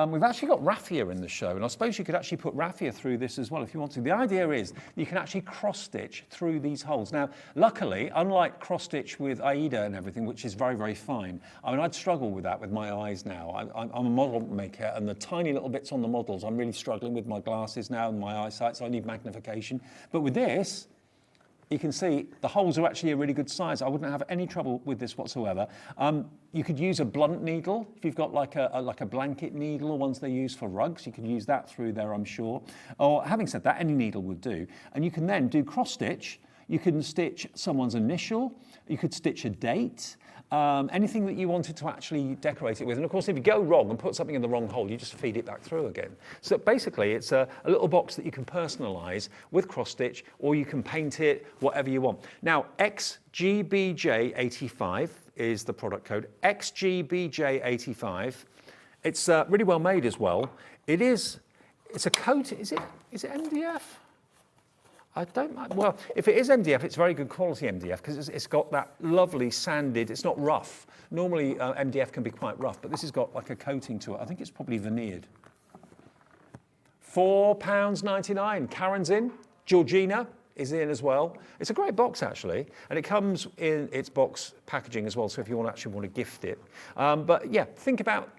we've actually got raffia in the show, and I suppose you could actually put raffia through this as well if you want to. The idea is you can actually cross-stitch through these holes. Now, luckily, unlike cross-stitch with Aida and everything, which is very, very fine, I mean, I'd struggle with that with my eyes now. I'm a model maker, and the tiny little bits on the models, I'm really struggling with my glasses now and my eyesight, so I need magnification. But with this, you can see the holes are actually a really good size. I wouldn't have any trouble with this whatsoever. You could use a blunt needle if you've got like a blanket needle or ones they use for rugs. You could use that through there, I'm sure. Or having said that, any needle would do. And you can then do cross stitch. You can stitch someone's initial. You could stitch a date. Anything that you wanted to actually decorate it with. And of course, if you go wrong and put something in the wrong hole, you just feed it back through again. So basically, it's a little box that you can personalize with cross stitch, or you can paint it, whatever you want. Now, XGBJ85 is the product code. XGBJ85. It's really well made as well. It's a coat, is it MDF? I don't mind. Well, if it is MDF, it's very good quality MDF because it's got that lovely sanded, it's not rough. Normally MDF can be quite rough, but this has got like a coating to it. I think it's probably veneered. £4.99. Karen's in. Georgina is in as well. It's a great box actually, and it comes in its box packaging as well, so if you actually want to gift it. But yeah, think about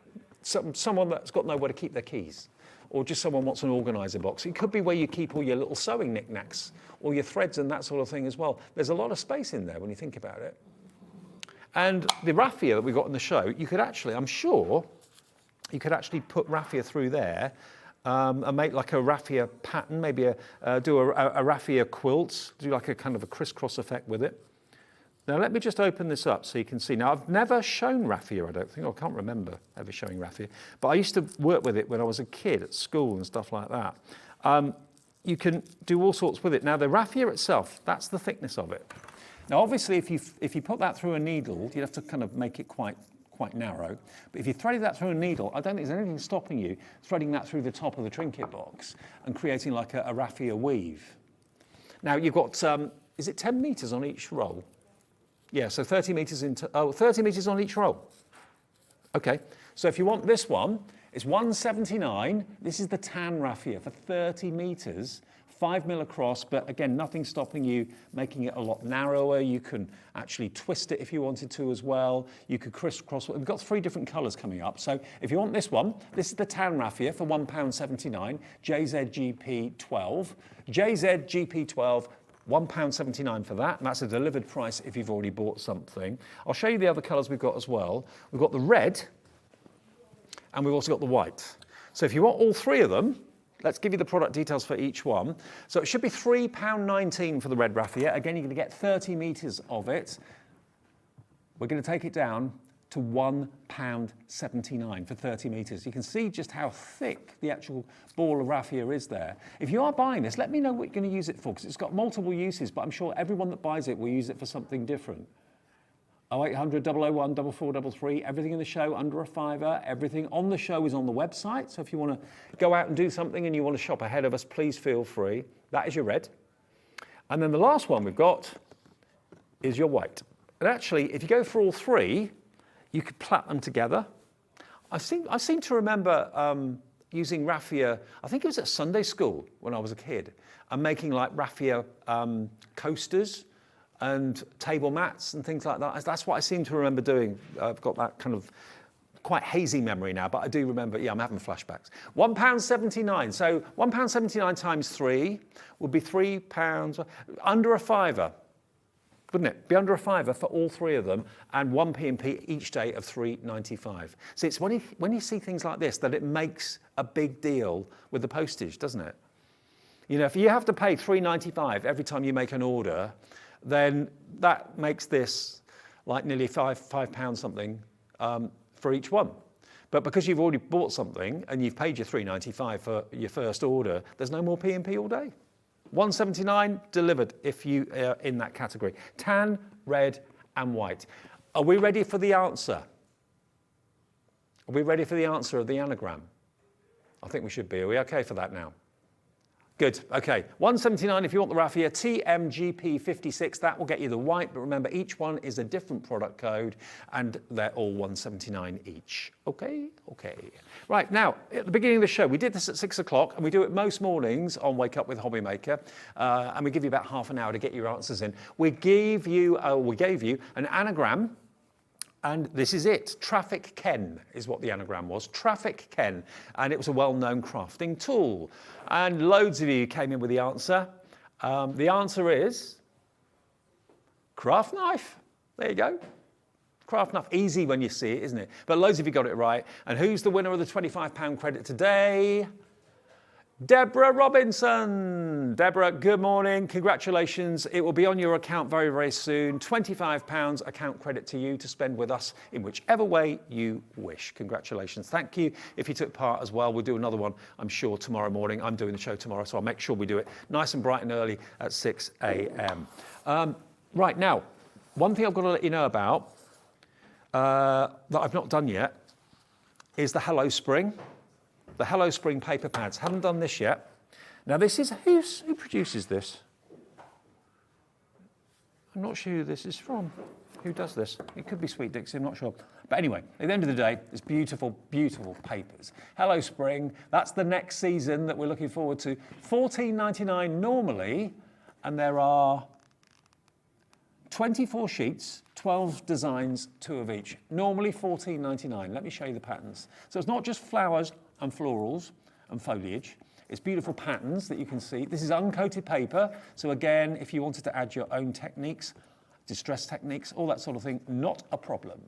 someone that's got nowhere to keep their keys, or just someone wants an organiser box. It could be where you keep all your little sewing knickknacks, or your threads and that sort of thing as well. There's a lot of space in there when you think about it. And the raffia that we got in the show, you could actually, I'm sure, you could actually put raffia through there and make like a raffia pattern, maybe do a raffia quilt, do like a kind of a crisscross effect with it. Now let me just open this up so you can see. Now I've never shown raffia, I don't think. I can't remember ever showing raffia. But I used to work with it when I was a kid at school and stuff like that. You can do all sorts with it. Now the raffia itself, that's the thickness of it. Now obviously if you put that through a needle, you'd have to kind of make it quite narrow. But if you threaded that through a needle, I don't think there's anything stopping you threading that through the top of the Trinket box and creating like a raffia weave. Now you've got, is it 10 metres on each roll? Yeah, so 30 metres into, 30 metres on each roll. Okay, so if you want this one, it's £1.79. This is the tan raffia for 30 metres, 5 mil across, but again, nothing stopping you making it a lot narrower. You can actually twist it if you wanted to as well. You could crisscross. We've got 3 different colours coming up. So if you want this one, this is the tan raffia for £1.79, JZGP12. JZGP12, £1.79 for that, and that's a delivered price if you've already bought something. I'll show you the other colours we've got as well. We've got the red, and we've also got the white. So if you want all 3 of them, let's give you the product details for each one. So it should be £3.19 for the red raffia. Again, you're going to get 30 metres of it. We're going to take it down to £1.79 for 30 metres. You can see just how thick the actual ball of raffia is there. If you are buying this, let me know what you're going to use it for, because it's got multiple uses, but I'm sure everyone that buys it will use it for something different. 0800 001 4433, everything in the show under a £5. Everything on the show is on the website, so if you want to go out and do something and you want to shop ahead of us, please feel free. That is your red. And then the last one we've got is your white. And actually, if you go for all 3, you could plait them together. I seem to remember using raffia, I think it was at Sunday school when I was a kid, and making like raffia coasters and table mats and things like that. That's what I seem to remember doing. I've got that kind of quite hazy memory now, but I do remember, yeah, I'm having flashbacks. £1.79, so £1.79 times 3 would be £3, under a fiver, wouldn't it? Be under a fiver for all three of them, and 1p each day of £3.95. So it's when you see things like this that it makes a big deal with the postage, doesn't it? You know, if you have to pay £3.95 every time you make an order, then that makes this like nearly £5 something for each one. But because you've already bought something and you've paid your £3.95 for your first order, there's no more P&P all day. £1.79 delivered if you are in that category. Tan, red and white. Are we ready for the answer? Are we ready for the answer of the anagram? I think we should be. Are we okay for that now? Good, okay. £1.79 if you want the raffia, TMGP56, that will get you the white, but remember each one is a different product code and they're all £1.79 each. Okay, okay. Right, now, at the beginning of the show, we did this at 6 o'clock and we do it most mornings on Wake Up with HobbyMaker, and we give you about half an hour to get your answers in. We gave you an anagram. And this is it. Traffic Ken is what the anagram was. Traffic Ken. And it was a well-known crafting tool. And loads of you came in with the answer. The answer is craft knife. There you go. Craft knife. Easy when you see it, isn't it? But loads of you got it right. And who's the winner of the £25 credit today? Deborah Robinson. Deborah, good morning. Congratulations. It will be on your account very, very soon. £25 account credit to you to spend with us in whichever way you wish. Congratulations. Thank you if you took part as well. We'll do another one, I'm sure, tomorrow morning. I'm doing the show tomorrow, so I'll make sure we do it nice and bright and early at 6 a.m. Right, now, one thing I've got to let you know about that I've not done yet is the Hello Spring. The Hello Spring paper pads. Haven't done this yet. Now this is, who produces this? I'm not sure who this is from. Who does this? It could be Sweet Dixie, I'm not sure. But anyway, at the end of the day, it's beautiful, beautiful papers. Hello Spring, that's the next season that we're looking forward to. £14.99 normally, and there are 24 sheets, 12 designs, 2 of each. Normally £14.99. Let me show you the patterns. So it's not just flowers and florals and foliage. It's beautiful patterns that you can see. This is uncoated paper. So again, if you wanted to add your own techniques, distress techniques, all that sort of thing, not a problem.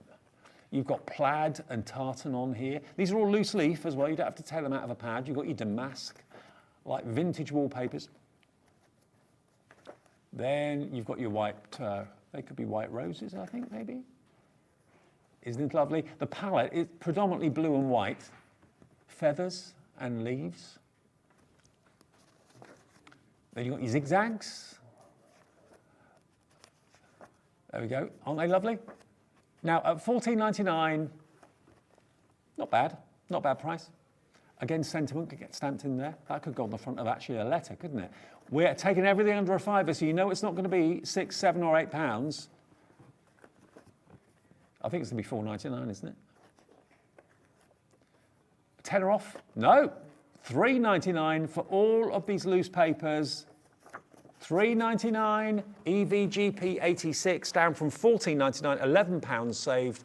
You've got plaid and tartan on here. These are all loose leaf as well. You don't have to tear them out of a pad. You've got your damask, like vintage wallpapers. Then you've got your white, they could be white roses, I think, maybe. Isn't it lovely? The palette is predominantly blue and white. Feathers and leaves. Then you've got your zigzags. There we go. Aren't they lovely? Now, at £14.99, not bad. Not bad price. Again, sentiment could get stamped in there. That could go on the front of actually a letter, couldn't it? We're taking everything under a fiver, so you know it's not going to be £6, £7 or £8. I think it's going to be £4.99, isn't it? Tenner off? No. £3.99 for all of these loose papers. £3.99, EVGP 86, down from £14.99, £11 saved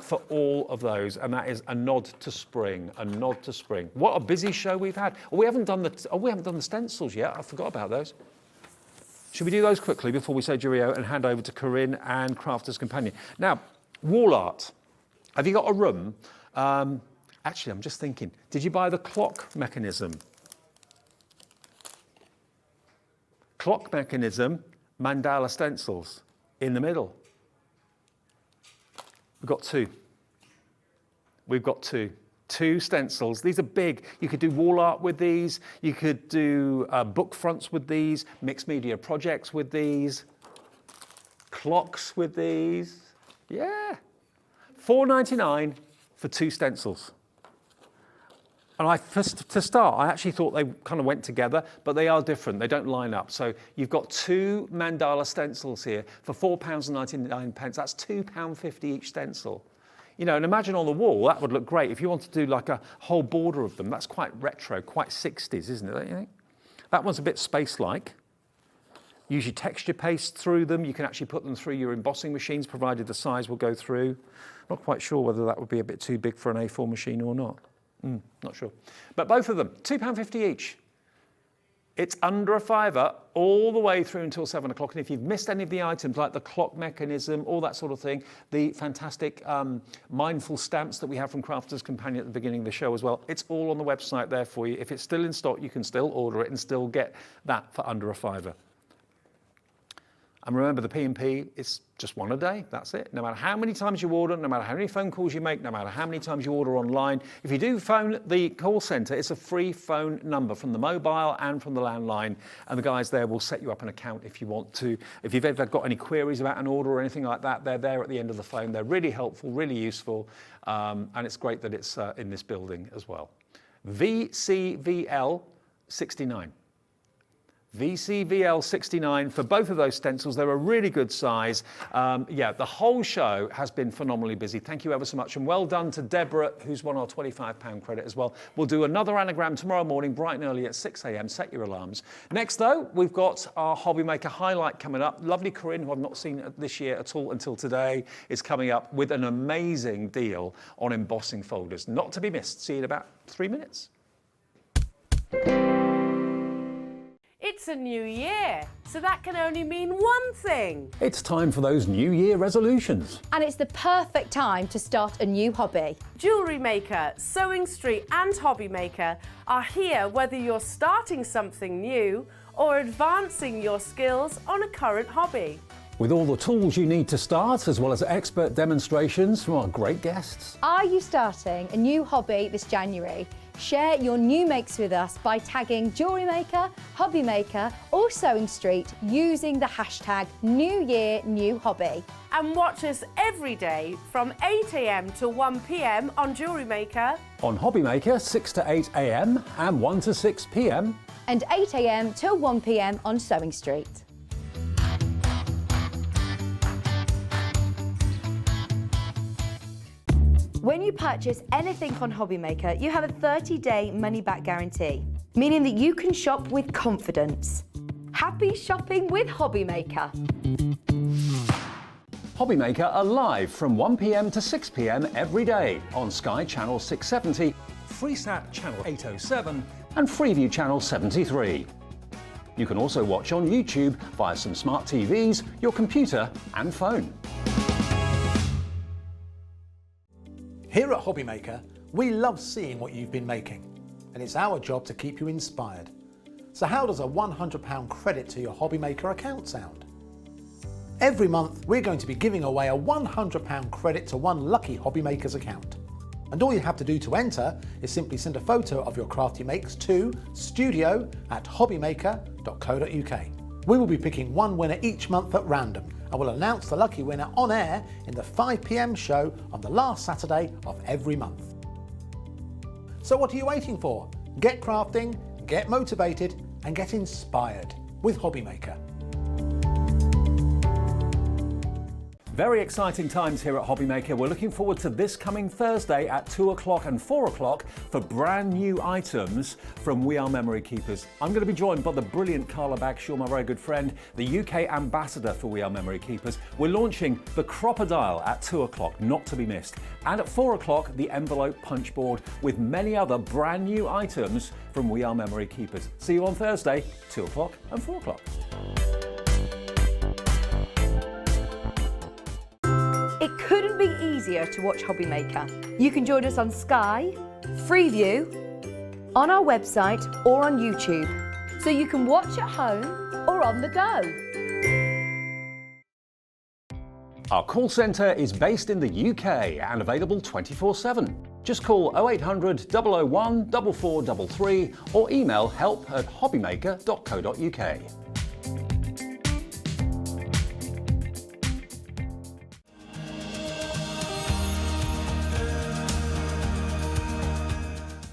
for all of those. And that is a nod to spring, a nod to spring. What a busy show we've had. We haven't done the stencils yet. I forgot about those. Should we do those quickly before we say cheerio and hand over to Corinne and Crafter's Companion? Now, wall art. Have you got a room? Actually, I'm just thinking, did you buy the clock mechanism? Clock mechanism, mandala stencils in the middle. We've got two. We've got two. Two stencils. These are big. You could do wall art with these. You could do book fronts with these, mixed media projects with these, clocks with these. Yeah. £4.99 for two stencils. And to start, I actually thought they kind of went together, but they are different. They don't line up. So you've got two mandala stencils here for £4.99. That's £2.50 each stencil. You know, and imagine on the wall, that would look great. If you want to do like a whole border of them, that's quite retro, quite 60s, isn't it, don't you think? That one's a bit space-like. use your texture paste through them. You can actually put them through your embossing machines, provided the size will go through. Not quite sure whether that would be a bit too big for an A4 machine or not. Not sure. But both of them, £2.50 each. It's under a £5 all the way through until 7 o'clock. And if you've missed any of the items, like the clock mechanism, all that sort of thing, the fantastic mindful stamps that we have from Crafter's Companion at the beginning of the show as well, it's all on the website there for you. If it's still in stock, you can still order it and still get that for under a £5. And remember, the P&P is just one a day, that's it. No matter how many times you order, no matter how many phone calls you make, no matter how many times you order online, if you do phone the call centre, it's a free phone number from the mobile and from the landline, and the guys there will set you up an account if you want to. If you've ever got any queries about an order or anything like that, they're there at the end of the phone. They're really helpful, really useful, and it's great that it's in this building as well. VCVL 69. VCVL 69 for both of those stencils. They're a really good size. Yeah, the whole show has been phenomenally busy. Thank you ever so much, and well done to Deborah, who's won our £25 credit as well. We'll do another anagram tomorrow morning, bright and early at 6 a.m. Set your alarms. Next, though, we've got our HobbyMaker Highlight coming up. Lovely Corinne, who I've not seen this year at all until today, is coming up with an amazing deal on embossing folders. Not to be missed. See you in about 3 minutes. It's a new year, so that can only mean one thing. It's time for those New Year resolutions. And it's the perfect time to start a new hobby. Jewellery Maker, Sewing Street and HobbyMaker are here whether you're starting something new or advancing your skills on a current hobby. With all the tools you need to start, as well as expert demonstrations from our great guests. Are you starting a new hobby this January? Share your new makes with us by tagging Jewellery Maker, HobbyMaker or Sewing Street using the hashtag NewYearNewHobby. And watch us every day from 8 a.m. to 1 p.m. on Jewellery Maker. On HobbyMaker, 6 to 8 a.m. and 1 to 6 p.m. And 8 a.m. till 1 p.m. on Sewing Street. When you purchase anything on HobbyMaker, you have a 30-day money-back guarantee, meaning that you can shop with confidence. Happy shopping with HobbyMaker. HobbyMaker are live from 1 p.m. to 6 p.m. every day on Sky Channel 670, Freesat Channel 807 and Freeview Channel 73. You can also watch on YouTube via some smart TVs, your computer and phone. Here at HobbyMaker, we love seeing what you've been making, and it's our job to keep you inspired. So how does a £100 credit to your HobbyMaker account sound? Every month, we're going to be giving away a £100 credit to one lucky HobbyMaker's account. And all you have to do to enter is simply send a photo of your craft you makes to studio@hobbymaker.co.uk. We will be picking one winner each month at random, and we'll announce the lucky winner on air in the 5 p.m. show on the last Saturday of every month. So what are you waiting for? Get crafting, get motivated and get inspired with HobbyMaker. Very exciting times here at HobbyMaker. We're looking forward to this coming Thursday at 2 o'clock and 4 o'clock for brand new items from We Are Memory Keepers. I'm going to be joined by the brilliant Carla Bagshaw, my very good friend, the UK ambassador for We Are Memory Keepers. We're launching the Crocodile at 2 o'clock, not to be missed. And at 4 o'clock, the envelope punch board with many other brand new items from We Are Memory Keepers. See you on Thursday, 2 o'clock and 4 o'clock. It couldn't be easier to watch HobbyMaker. You can join us on Sky, Freeview, on our website or on YouTube, so you can watch at home or on the go. Our call centre is based in the UK and available 24/7. Just call 0800 001 4433 or email help@hobbymaker.co.uk.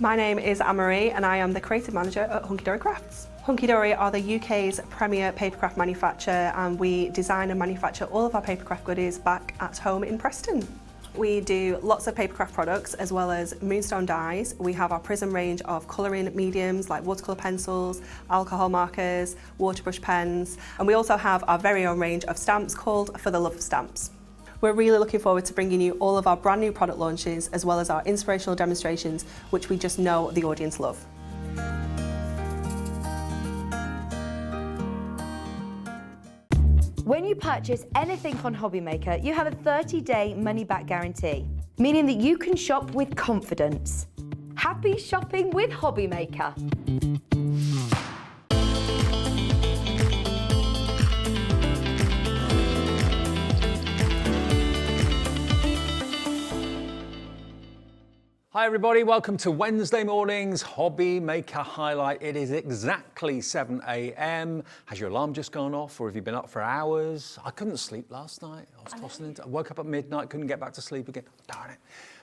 My name is Anne-Marie and I am the creative manager at Hunky-dory Crafts. Hunky-dory are the UK's premier papercraft manufacturer, and we design and manufacture all of our papercraft goodies back at home in Preston. We do lots of papercraft products as well as moonstone dyes. We have our Prism range of colouring mediums like watercolour pencils, alcohol markers, waterbrush pens, and we also have our very own range of stamps called For the Love of Stamps. We're really looking forward to bringing you all of our brand new product launches as well as our inspirational demonstrations, which we just know the audience love. When you purchase anything on HobbyMaker, you have a 30-day money-back guarantee, meaning that you can shop with confidence. Happy shopping with HobbyMaker. Hi everybody, welcome to Wednesday morning's HobbyMaker Highlight. It is exactly 7 a.m. Has your alarm just gone off or have you been up for hours? I couldn't sleep last night. I was tossing into, I woke up at midnight, couldn't get back to sleep again. Darn it.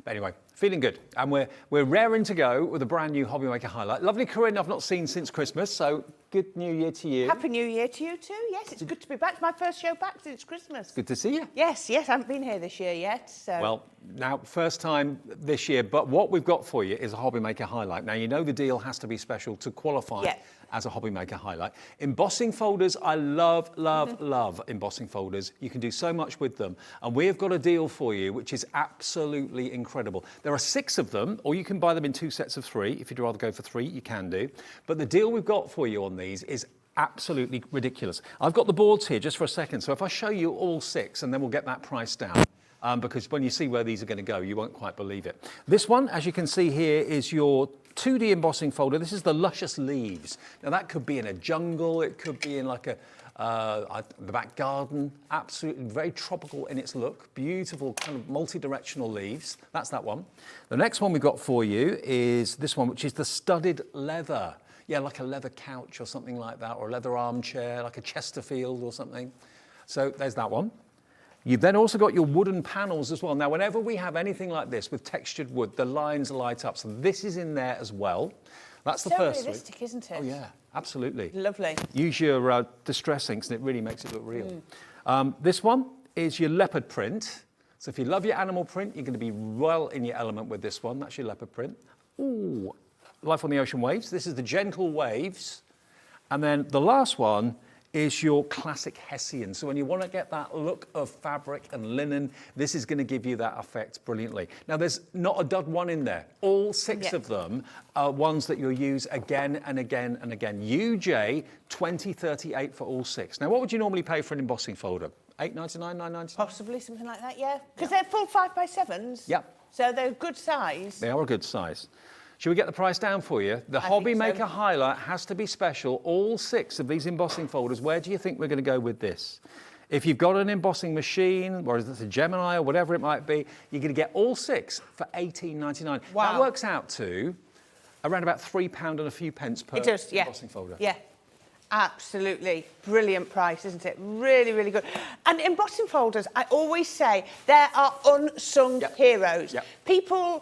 But anyway, feeling good. And we're raring to go with a brand new HobbyMaker Highlight. Lovely Corinne, I've not seen since Christmas, so good New Year to you. Happy New Year to you too. Yes, it's good to be back. It's my first show back since Christmas. Good to see you. Yes, I haven't been here this year yet. So. Well, now, first time this year, but what we've got for you is a HobbyMaker Highlight. Now, you know the deal has to be special to qualify as a HobbyMaker Highlight. Embossing folders, I love embossing folders. You can do so much with them. And we have got a deal for you, which is absolutely incredible. There are 6 of them, or you can buy them in 2 sets of 3. If you'd rather go for 3, you can do. But the deal we've got for you on these is absolutely ridiculous. I've got the boards here just for a second. So if I show you all 6, and then we'll get that price down. Because when you see where these are going to go, you won't quite believe it. This one, as you can see here, is your 2D embossing folder. This is the Luscious Leaves. Now that could be in a jungle, it could be in like the back garden. Absolutely very tropical in its look. Beautiful kind of multi-directional leaves. That's that one. The next one we've got for you is this one, which is the Studded Leather. Yeah, like a leather couch or something like that, or a leather armchair, like a Chesterfield or something. So there's that one. You've then also got your wooden panels as well. Now, whenever we have anything like this with textured wood, the lines light up. So this is in there as well. That's the first so realistic, isn't it? Oh, yeah, absolutely. Lovely. Use your distress inks and it really makes it look real. This one is your leopard print. So if you love your animal print, you're going to be well in your element with this one. That's your leopard print. Ooh, Life on the Ocean Waves. This is the Gentle Waves. And then the last one is your classic Hessian. So when you want to get that look of fabric and linen, this is going to give you that effect brilliantly. Now there's not a dud one in there. All 6 of them are ones that you'll use again and again and again. UJ 2038 for all 6. Now what would you normally pay for an embossing folder? $8.99, $9.99? Possibly something like that, yeah. Because they're full 5x7s. Yep. So they're a good size. They are a good size. Should we get the price down for you? The HobbyMaker Highlight has to be special. All 6 of these embossing folders, where do you think we're going to go with this? If you've got an embossing machine, or it's a Gemini or whatever it might be, you're going to get all 6 for $18.99. Wow. That works out to around about £3 and a few pence per embossing folder. Yeah. Absolutely brilliant price, isn't it? Really, really good. And embossing folders, I always say, there are unsung heroes. Yep. People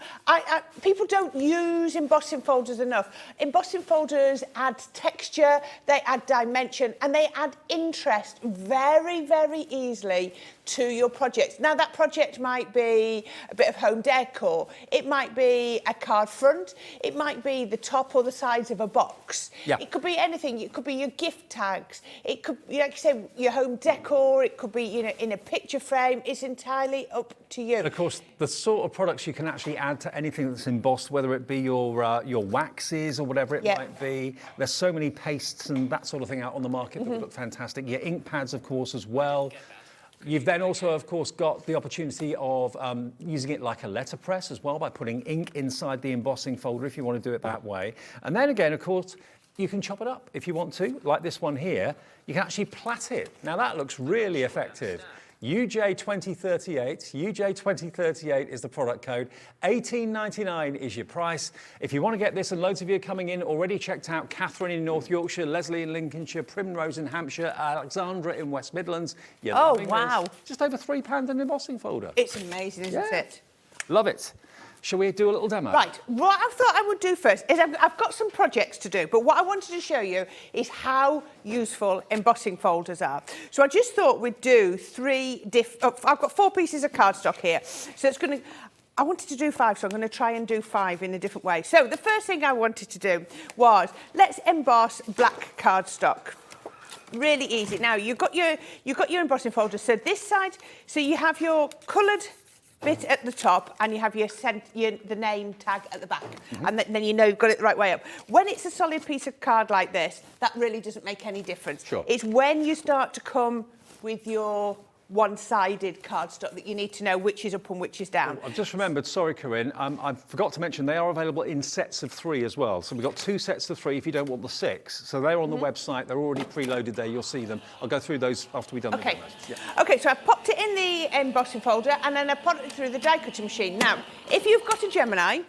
don't use embossing folders enough. Embossing folders add texture, they add dimension, and they add interest very, very easily to your projects. Now, that project might be a bit of home decor. It might be a card front. It might be the top or the sides of a box. Yep. It could be anything. It could be your gift tags. It could, like you say, your home decor. It could be, in a picture frame. It's entirely up to you. And of course, the sort of products you can actually add to anything that's embossed, whether it be your waxes or whatever it might be. There's so many pastes and that sort of thing out on the market that would look fantastic. Your ink pads, of course, as well. You've then also, of course, got the opportunity of using it like a letterpress as well by putting ink inside the embossing folder if you want to do it that way. And then again, of course, you can chop it up if you want to, like this one here. You can actually plait it. Now that looks really effective. UJ2038, UJ2038 is the product code. $18.99 is your price. If you want to get this, and loads of you are coming in, already checked out Catherine in North Yorkshire, Leslie in Lincolnshire, Primrose in Hampshire, Alexandra in West Midlands. Oh, wow. Just over £3 an embossing folder. It's amazing, isn't it? Love it. Shall we do a little demo? Right, what I thought I would do first is I've got some projects to do, but what I wanted to show you is how useful embossing folders are. So I just thought we'd do I've got 4 pieces of cardstock here, so I wanted to do 5, so I'm going to try and do 5 in a different way. So the first thing I wanted to do was, let's emboss black cardstock. Really easy. Now, you've got your embossing folder, so this side, so you have your coloured bit at the top and you have the name tag at the back, and then you know you've got it the right way up. When it's a solid piece of card like this, that really doesn't make any difference. Sure. It's when you start to come with your one-sided cardstock that you need to know which is up and which is down. Oh, I've just remembered, sorry Corinne, I forgot to mention they are available in sets of 3 as well. So we've got 2 sets of 3 if you don't want the 6. So they're on the website, they're already preloaded there, you'll see them. I'll go through those after we've done the demos. Yeah. Okay, so I've popped it in the embossing folder and then I popped it through the die cutting machine. Now, if you've got a Gemini,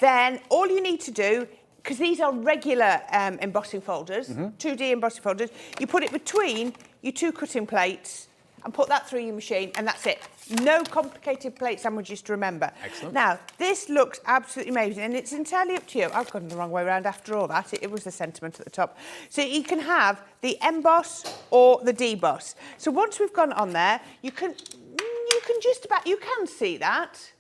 then all you need to do, because these are regular embossing folders, 2D embossing folders, you put it between your 2 cutting plates and put that through your machine, and that's it. No complicated plate sandwiches to remember. Excellent. Now, this looks absolutely amazing, and it's entirely up to you. I've gone the wrong way around after all that. It was the sentiment at the top. So you can have the emboss or the deboss. So once we've gone on there, you can see that.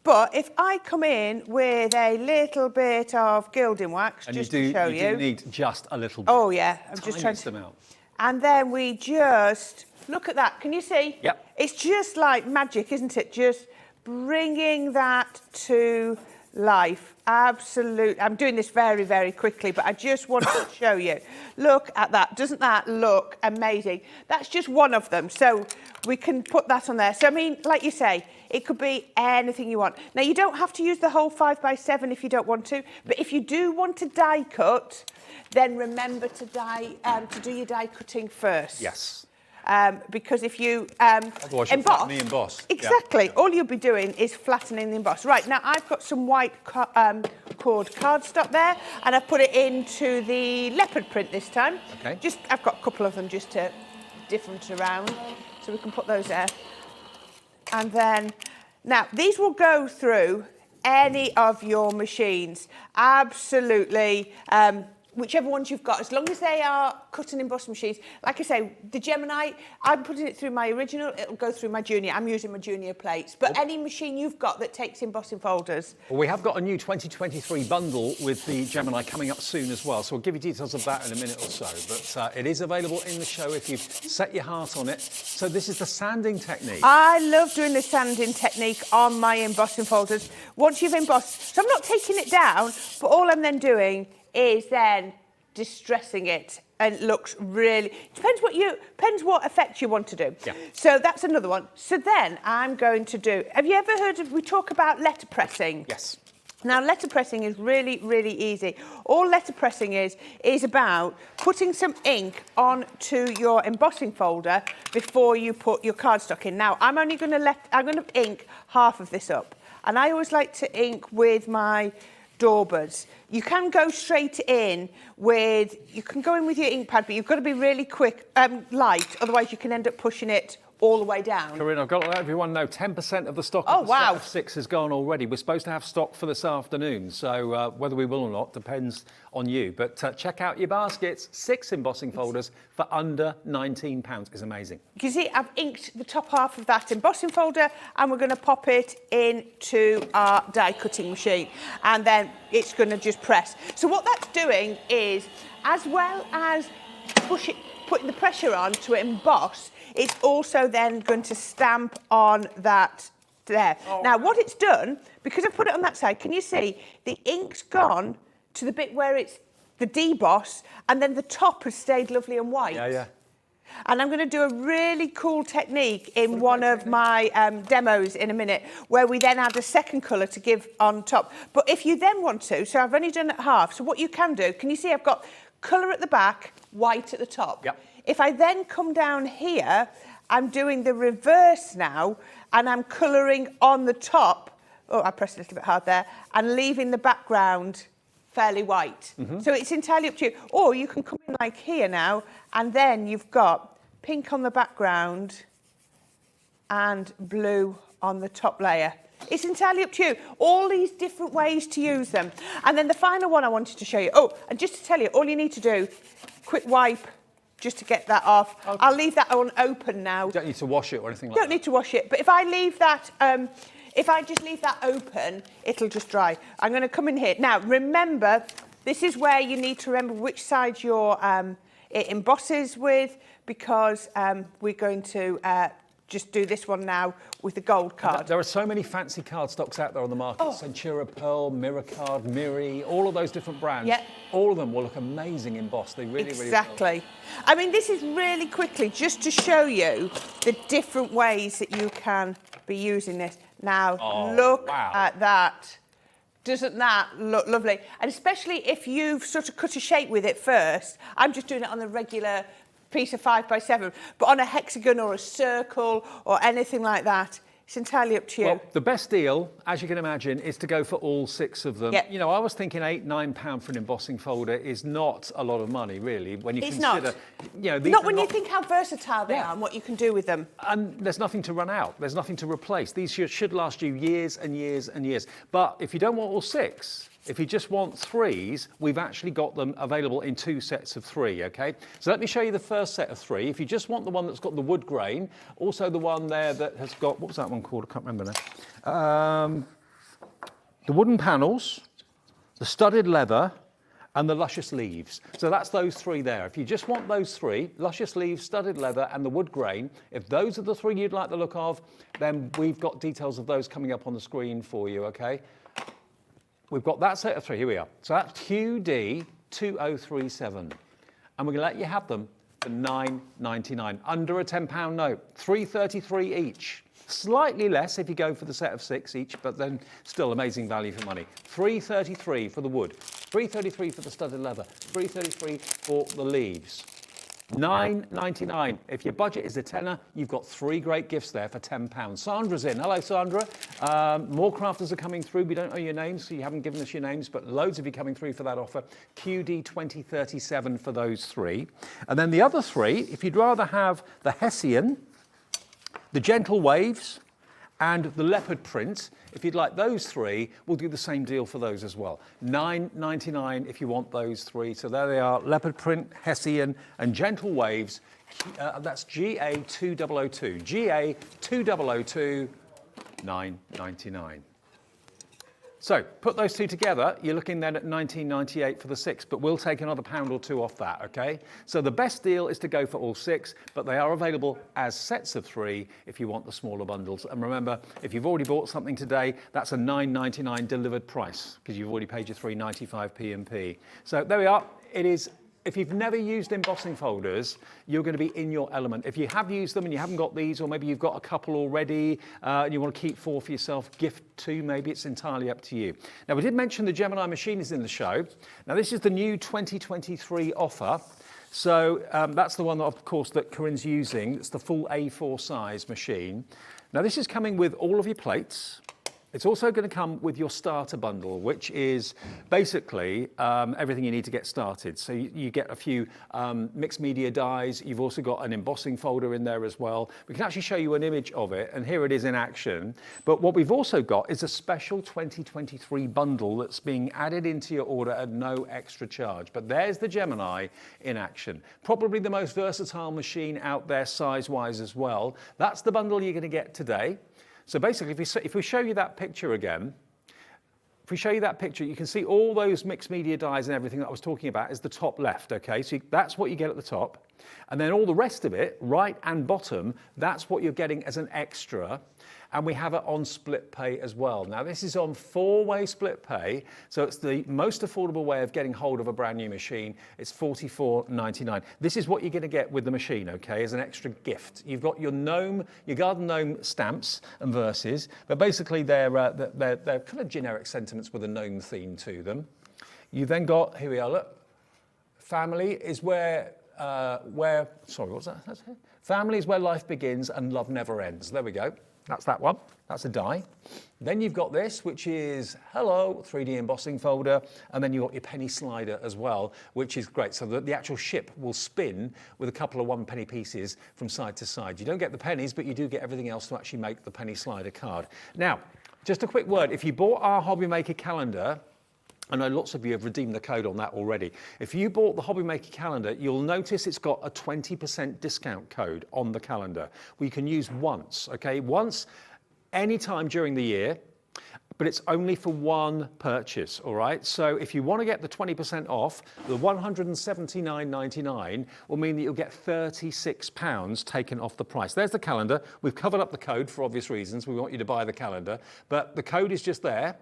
But if I come in with a little bit of gilding wax, And just you to show you. do need just a little bit. Oh, yeah. I'm just trying Tiniest to... amount. And then we just... Look at that. Can you see? Yep. It's just like magic, isn't it? Just bringing that to life. Absolutely. I'm doing this very, very quickly, but I just want to show you. Look at that. Doesn't that look amazing? That's just one of them. So we can put that on there. So, I mean, like you say, it could be anything you want. Now, you don't have to use the whole 5x7 if you don't want to, but if you do want to die cut, then remember to do your die cutting first. Yes. Because if you Otherwise you'll flatten the emboss. Exactly. Yeah. All you'll be doing is flattening the emboss. Right, now I've got some white cord cardstock there, and I've put it into the leopard print this time. Okay. I've got a couple of them just to different around, so we can put those there. And then, now these will go through any of your machines. Absolutely. Whichever ones you've got, as long as they are cut and emboss machines. Like I say, the Gemini, I'm putting it through my original, it'll go through my Junior. I'm using my Junior plates. But any machine you've got that takes embossing folders. Well, we have got a new 2023 bundle with the Gemini coming up soon as well, so we'll give you details of that in a minute or so. But it is available in the show if you've set your heart on it. So this is the sanding technique. I love doing the sanding technique on my embossing folders. Once you've embossed, so I'm not taking it down, but all I'm then doing is then distressing it, and it looks really, depends what effect you want to do. Yeah. So that's another one. So then I'm going to do, have you ever heard of, we talk about letterpressing? Yes. Now, letterpressing is really, really easy. All letterpressing is about putting some ink onto your embossing folder before you put your cardstock in. Now, I'm going to ink half of this up, and I always like to ink with my daubers. You can go straight in with, you can go in with your ink pad, but you've got to be really quick, light, otherwise you can end up pushing it all the way down. Corinne, I've got to let everyone know 10% of the stock Oh, of the wow. set of 6 is gone already. We're supposed to have stock for this afternoon, so whether we will or not depends on you. But check out your baskets. 6 embossing folders for under £19 is amazing. You can see I've inked the top half of that embossing folder, and we're going to pop it into our die cutting machine, and then it's going to just press. So what that's doing is, as well as putting the pressure on to emboss, it's also then going to stamp on that there. Oh. Now, what it's done, because I've put it on that side, can you see the ink's gone to the bit where it's the deboss, and then the top has stayed lovely and white. Yeah, yeah. And I'm going to do a really cool technique in one of my demos in a minute, where we then add a second colour to give on top. But if you then want to, so I've only done it half, so what you can do, can you see I've got colour at the back, white at the top? Yep. If I then come down here, I'm doing the reverse now, and I'm colouring on the top. Oh, I pressed a little bit hard there, and leaving the background fairly white. So it's entirely up to you. Or you can come in like here now, and then you've got pink on the background and blue on the top layer. It's entirely up to you. All these different ways to use them. And then the final one I wanted to show you. Oh, and just to tell you, all you need to do, quick wipe, just to get that off. Okay. I'll leave that on open now. You don't need to wash it or anything like that. Don't need to wash it. But if I leave that, if I just leave that open, it'll just dry. I'm going to come in here. Now, remember, this is where you need to remember which side your it embosses with, because we're going to just do this one now with the gold card. There are so many fancy cardstocks out there on the market. Oh. Centura Pearl, Mirror Card, Miri, all of those different brands. Yep. All of them will look amazing embossed. They really, exactly. Really will. I mean, this is really quickly just to show you the different ways that you can be using this. Now, look at that. Doesn't that look lovely? And especially if you've sort of cut a shape with it first. I'm just doing it on a regular piece of 5x7, but on a hexagon or a circle or anything like that, it's entirely up to you. Well, the best deal, as you can imagine, is to go for all 6 of them. Yep. You know, I was thinking £8–9 for an embossing folder is not a lot of money, really, when you consider. Not. You know, these not when you think how versatile they are and what you can do with them. And there's nothing to run out. There's nothing to replace. These should last you years and years and years. But if you don't want all 6, if you just want 3s, we've actually got them available in 2 sets of 3, okay? So let me show you the first set of 3. If you just want the one that's got the wood grain, also the one there that has got, what was that one called? I can't remember now. The wooden panels, the studded leather, and the luscious leaves. So that's those 3 there. If you just want those 3, luscious leaves, studded leather, and the wood grain, if those are the 3 you'd like the look of, then we've got details of those coming up on the screen for you, okay? We've got that set of 3, here we are. So that's QD2037. And we're gonna let you have them for £9.99, under a £10 note, £3.33 each. Slightly less if you go for the set of 6 each, but then still amazing value for money. £3.33 for the wood, £3.33 for the studded leather, £3.33 for the leaves. £9.99. If your budget is a tenner, you've got 3 great gifts there for £10. Sandra's in. Hello, Sandra. More crafters are coming through. We don't know your names, so you haven't given us your names, but loads of you coming through for that offer. QD2037 for those 3. And then the other 3, if you'd rather have the Hessian, the Gentle Waves, and the leopard print, if you'd like those 3, we'll do the same deal for those as well. £9.99 if you want those 3. So there they are, leopard print, Hessian, and Gentle Waves. That's GA2002. GA2002, £9.99. So put those 2 together, you're looking then at £19.98 for the 6, but we'll take another £1 or 2 off that, okay? So the best deal is to go for all 6, but they are available as sets of 3 if you want the smaller bundles. And remember, if you've already bought something today, that's a £9.99 delivered price, because you've already paid your £3.95 P&P. So there we are. It is. If you've never used embossing folders, you're going to be in your element. If you have used them and you haven't got these, or maybe you've got a couple already and you want to keep 4 for yourself, gift 2 maybe, it's entirely up to you. Now, we did mention the Gemini machine is in the show. Now, this is the new 2023 offer. So that's the one, that, of course, that Corinne's using. It's the full A4 size machine. Now, this is coming with all of your plates. It's also going to come with your starter bundle, which is basically everything you need to get started. So you get a few mixed media dies. You've also got an embossing folder in there as well. We can actually show you an image of it, and here it is in action. But what we've also got is a special 2023 bundle that's being added into your order at no extra charge. But there's the Gemini in action. Probably the most versatile machine out there size-wise as well. That's the bundle you're going to get today. So basically, if we show you that picture again, if we show you that picture, you can see all those mixed media dies and everything that I was talking about is the top left, okay? So that's what you get at the top. And then all the rest of it, right and bottom, that's what you're getting as an extra. And we have it on split pay as well. Now, this is on 4-way split pay, so it's the most affordable way of getting hold of a brand new machine. It's $44.99. This is what you're going to get with the machine, okay, as an extra gift. You've got your gnome, your garden gnome stamps and verses, but basically they're kind of generic sentiments with a gnome theme to them. You then got, here we are, look, family is where sorry, what's that? Family is where life begins and love never ends. There we go. That's that one. That's a die. Then you've got this, which is hello, 3D embossing folder. And then you've got your penny slider as well, which is great. So that the actual ship will spin with a couple of 1-penny pieces from side to side. You don't get the pennies, but you do get everything else to actually make the penny slider card. Now, Just a quick word. If you bought our HobbyMaker calendar, I know lots of you have redeemed the code on that already. If you bought the HobbyMaker calendar, you'll notice it's got a 20% discount code on the calendar. We can use once, okay? Once, anytime during the year, but it's only for one purchase, all right? So if you want to get the 20% off, the $179.99 will mean that you'll get £36 taken off the price. There's the calendar. We've covered up the code for obvious reasons. We want you to buy the calendar, but the code is just there.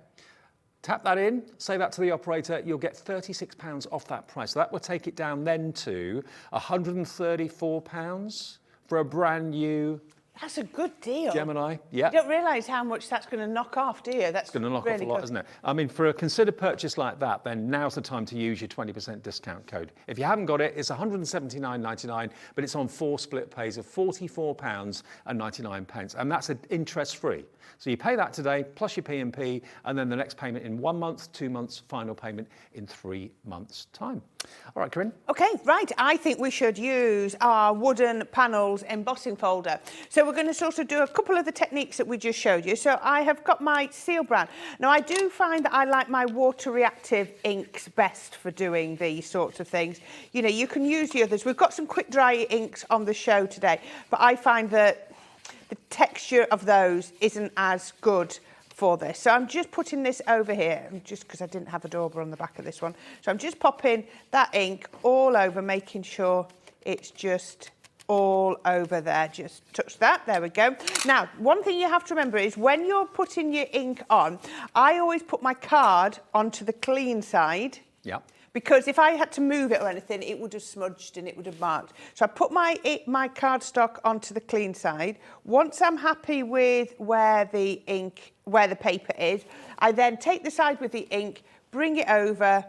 Tap that in, say that to the operator, you'll get £36 off that price. So that will take it down then to £134 for a brand new That's a good deal. Gemini. Yeah. You don't realise how much that's going to knock off, do you? That's It's going to knock really off a lot, good. isn't it? I mean, for a considered purchase like that, then now's the time to use your 20% discount code. If you haven't got it, it's £179.99, but it's on 4 split pays of £44.99, and that's interest-free. So you pay that today, plus your P&P, and then the next payment in 1 month, 2 months, final payment in 3 months' time. All right, Corinne? Okay, right. I think we should use our wooden panels embossing folder. So we're going to sort of do a couple of the techniques that we just showed you. So I have got my seal brown. Now I do find that I like my water reactive inks best for doing these sorts of things. You know, you can use the others. We've got some quick dry inks on the show today, but I find that the texture of those isn't as good for this. So I'm just putting this over here, just because I didn't have a dauber on the back of this one. So I'm just popping that ink all over, making sure it's just all over there. Just touch that, there we go. Now, one thing you have to remember is when you're putting your ink on, I always put my card onto the clean side. Yeah. Because if I had to move it or anything, it would have smudged and it would have marked. So I put my cardstock onto the clean side. Once I'm happy with where the paper is, I then take the side with the ink, bring it over,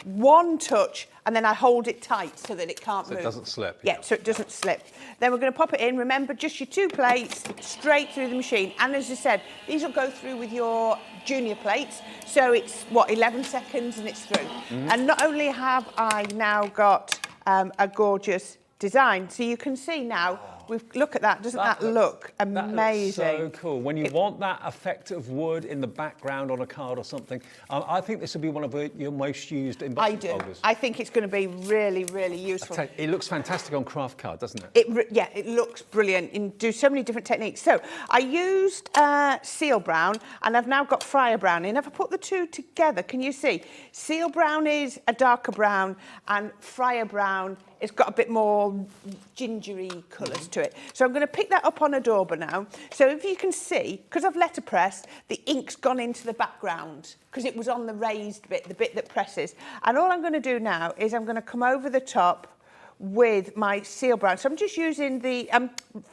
one touch, and then I hold it tight so that it can't move. So it doesn't slip. Yeah, so it doesn't slip. Then we're going to pop it in. Remember, just your 2 plates straight through the machine. And as I said, these will go through with your junior plates. So it's, 11 seconds and it's through. And not only have I now got a gorgeous design, so you can see now, look at that, doesn't that look amazing? That looks so cool. When you want that effect of wood in the background on a card or something, I think this will be one of your most used embossing folders. I think it's going to be really, really useful. It looks fantastic on craft card, doesn't it? Yeah, it looks brilliant. You do so many different techniques. So I used seal brown, and I've now got fryer brown. And if I put the two together, can you see? Seal brown is a darker brown, and fryer brown, it's got a bit more gingery colours to it. So I'm going to pick that up on a dauber now. So if you can see, because I've letterpressed, the ink's gone into the background because it was on the raised bit, the bit that presses. And all I'm going to do now is I'm going to come over the top with my seal brown. So I'm just using the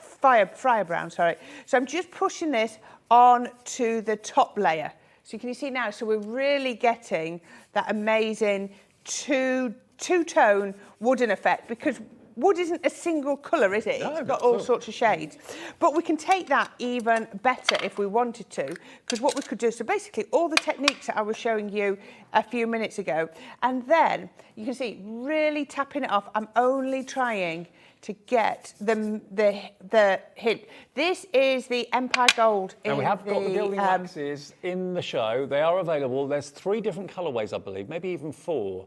fryer brown, sorry. So I'm just pushing this on to the top layer. So can you see now? So we're really getting that amazing two-tone wooden effect, because wood isn't a single colour, is it? It's got all sorts of shades. But we can take that even better if we wanted to, because what we could do, so basically all the techniques that I was showing you a few minutes ago, and then you can see, really tapping it off, I'm only trying to get the hint. This is the Empire Gold. And we have got the gilding waxes in the show. They are available. There's 3 different colourways, I believe, maybe even 4.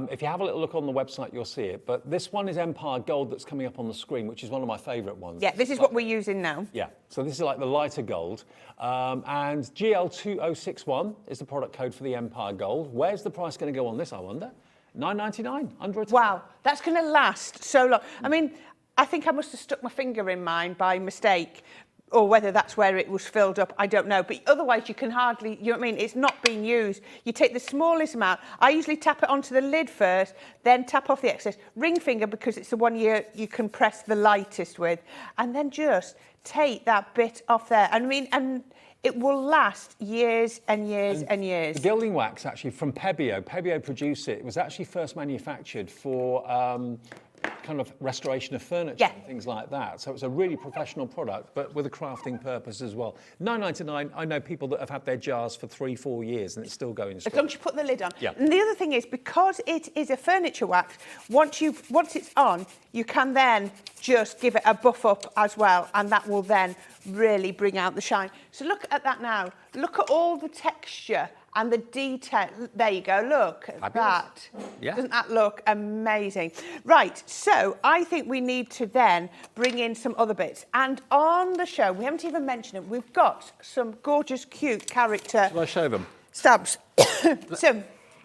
If you have a little look on the website, you'll see it. But this one is Empire Gold that's coming up on the screen, which is one of my favourite ones. Yeah, this is what we're using now. Yeah, so this is like the lighter gold. And GL2061 is the product code for the Empire Gold. Where's the price going to go on this, I wonder? $9.99, under a ton. Wow, that's going to last so long. I mean, I think I must have stuck my finger in mine by mistake, or whether that's where it was filled up, I don't know. But otherwise, you can hardly, you know what I mean? It's not being used. You take the smallest amount. I usually tap it onto the lid first, then tap off the excess. Ring finger, because it's the one you can press the lightest with. And then just take that bit off there. I mean, and it will last years and years and years. The gilding wax, actually, from Pebeo produced it. It was actually first manufactured for kind of restoration of furniture Yeah. and things like that. So it's a really professional product, but with a crafting purpose as well. £9.99. I know people that have had their jars for 3-4 years and it's still going strong. As long as you put the lid on. Yeah. And the other thing is, because it is a furniture wax, once it's on, you can then just give it a buff up as well, and that will then really bring out the shine. So look at that now. Look at all the texture and the detail. There you go, look at Fabulous. that. Yeah. Doesn't that look amazing? Right, so I think we need to then bring in some other bits. And on the show, we haven't even mentioned it, we've got some gorgeous, cute character Shall I show them? stamps. So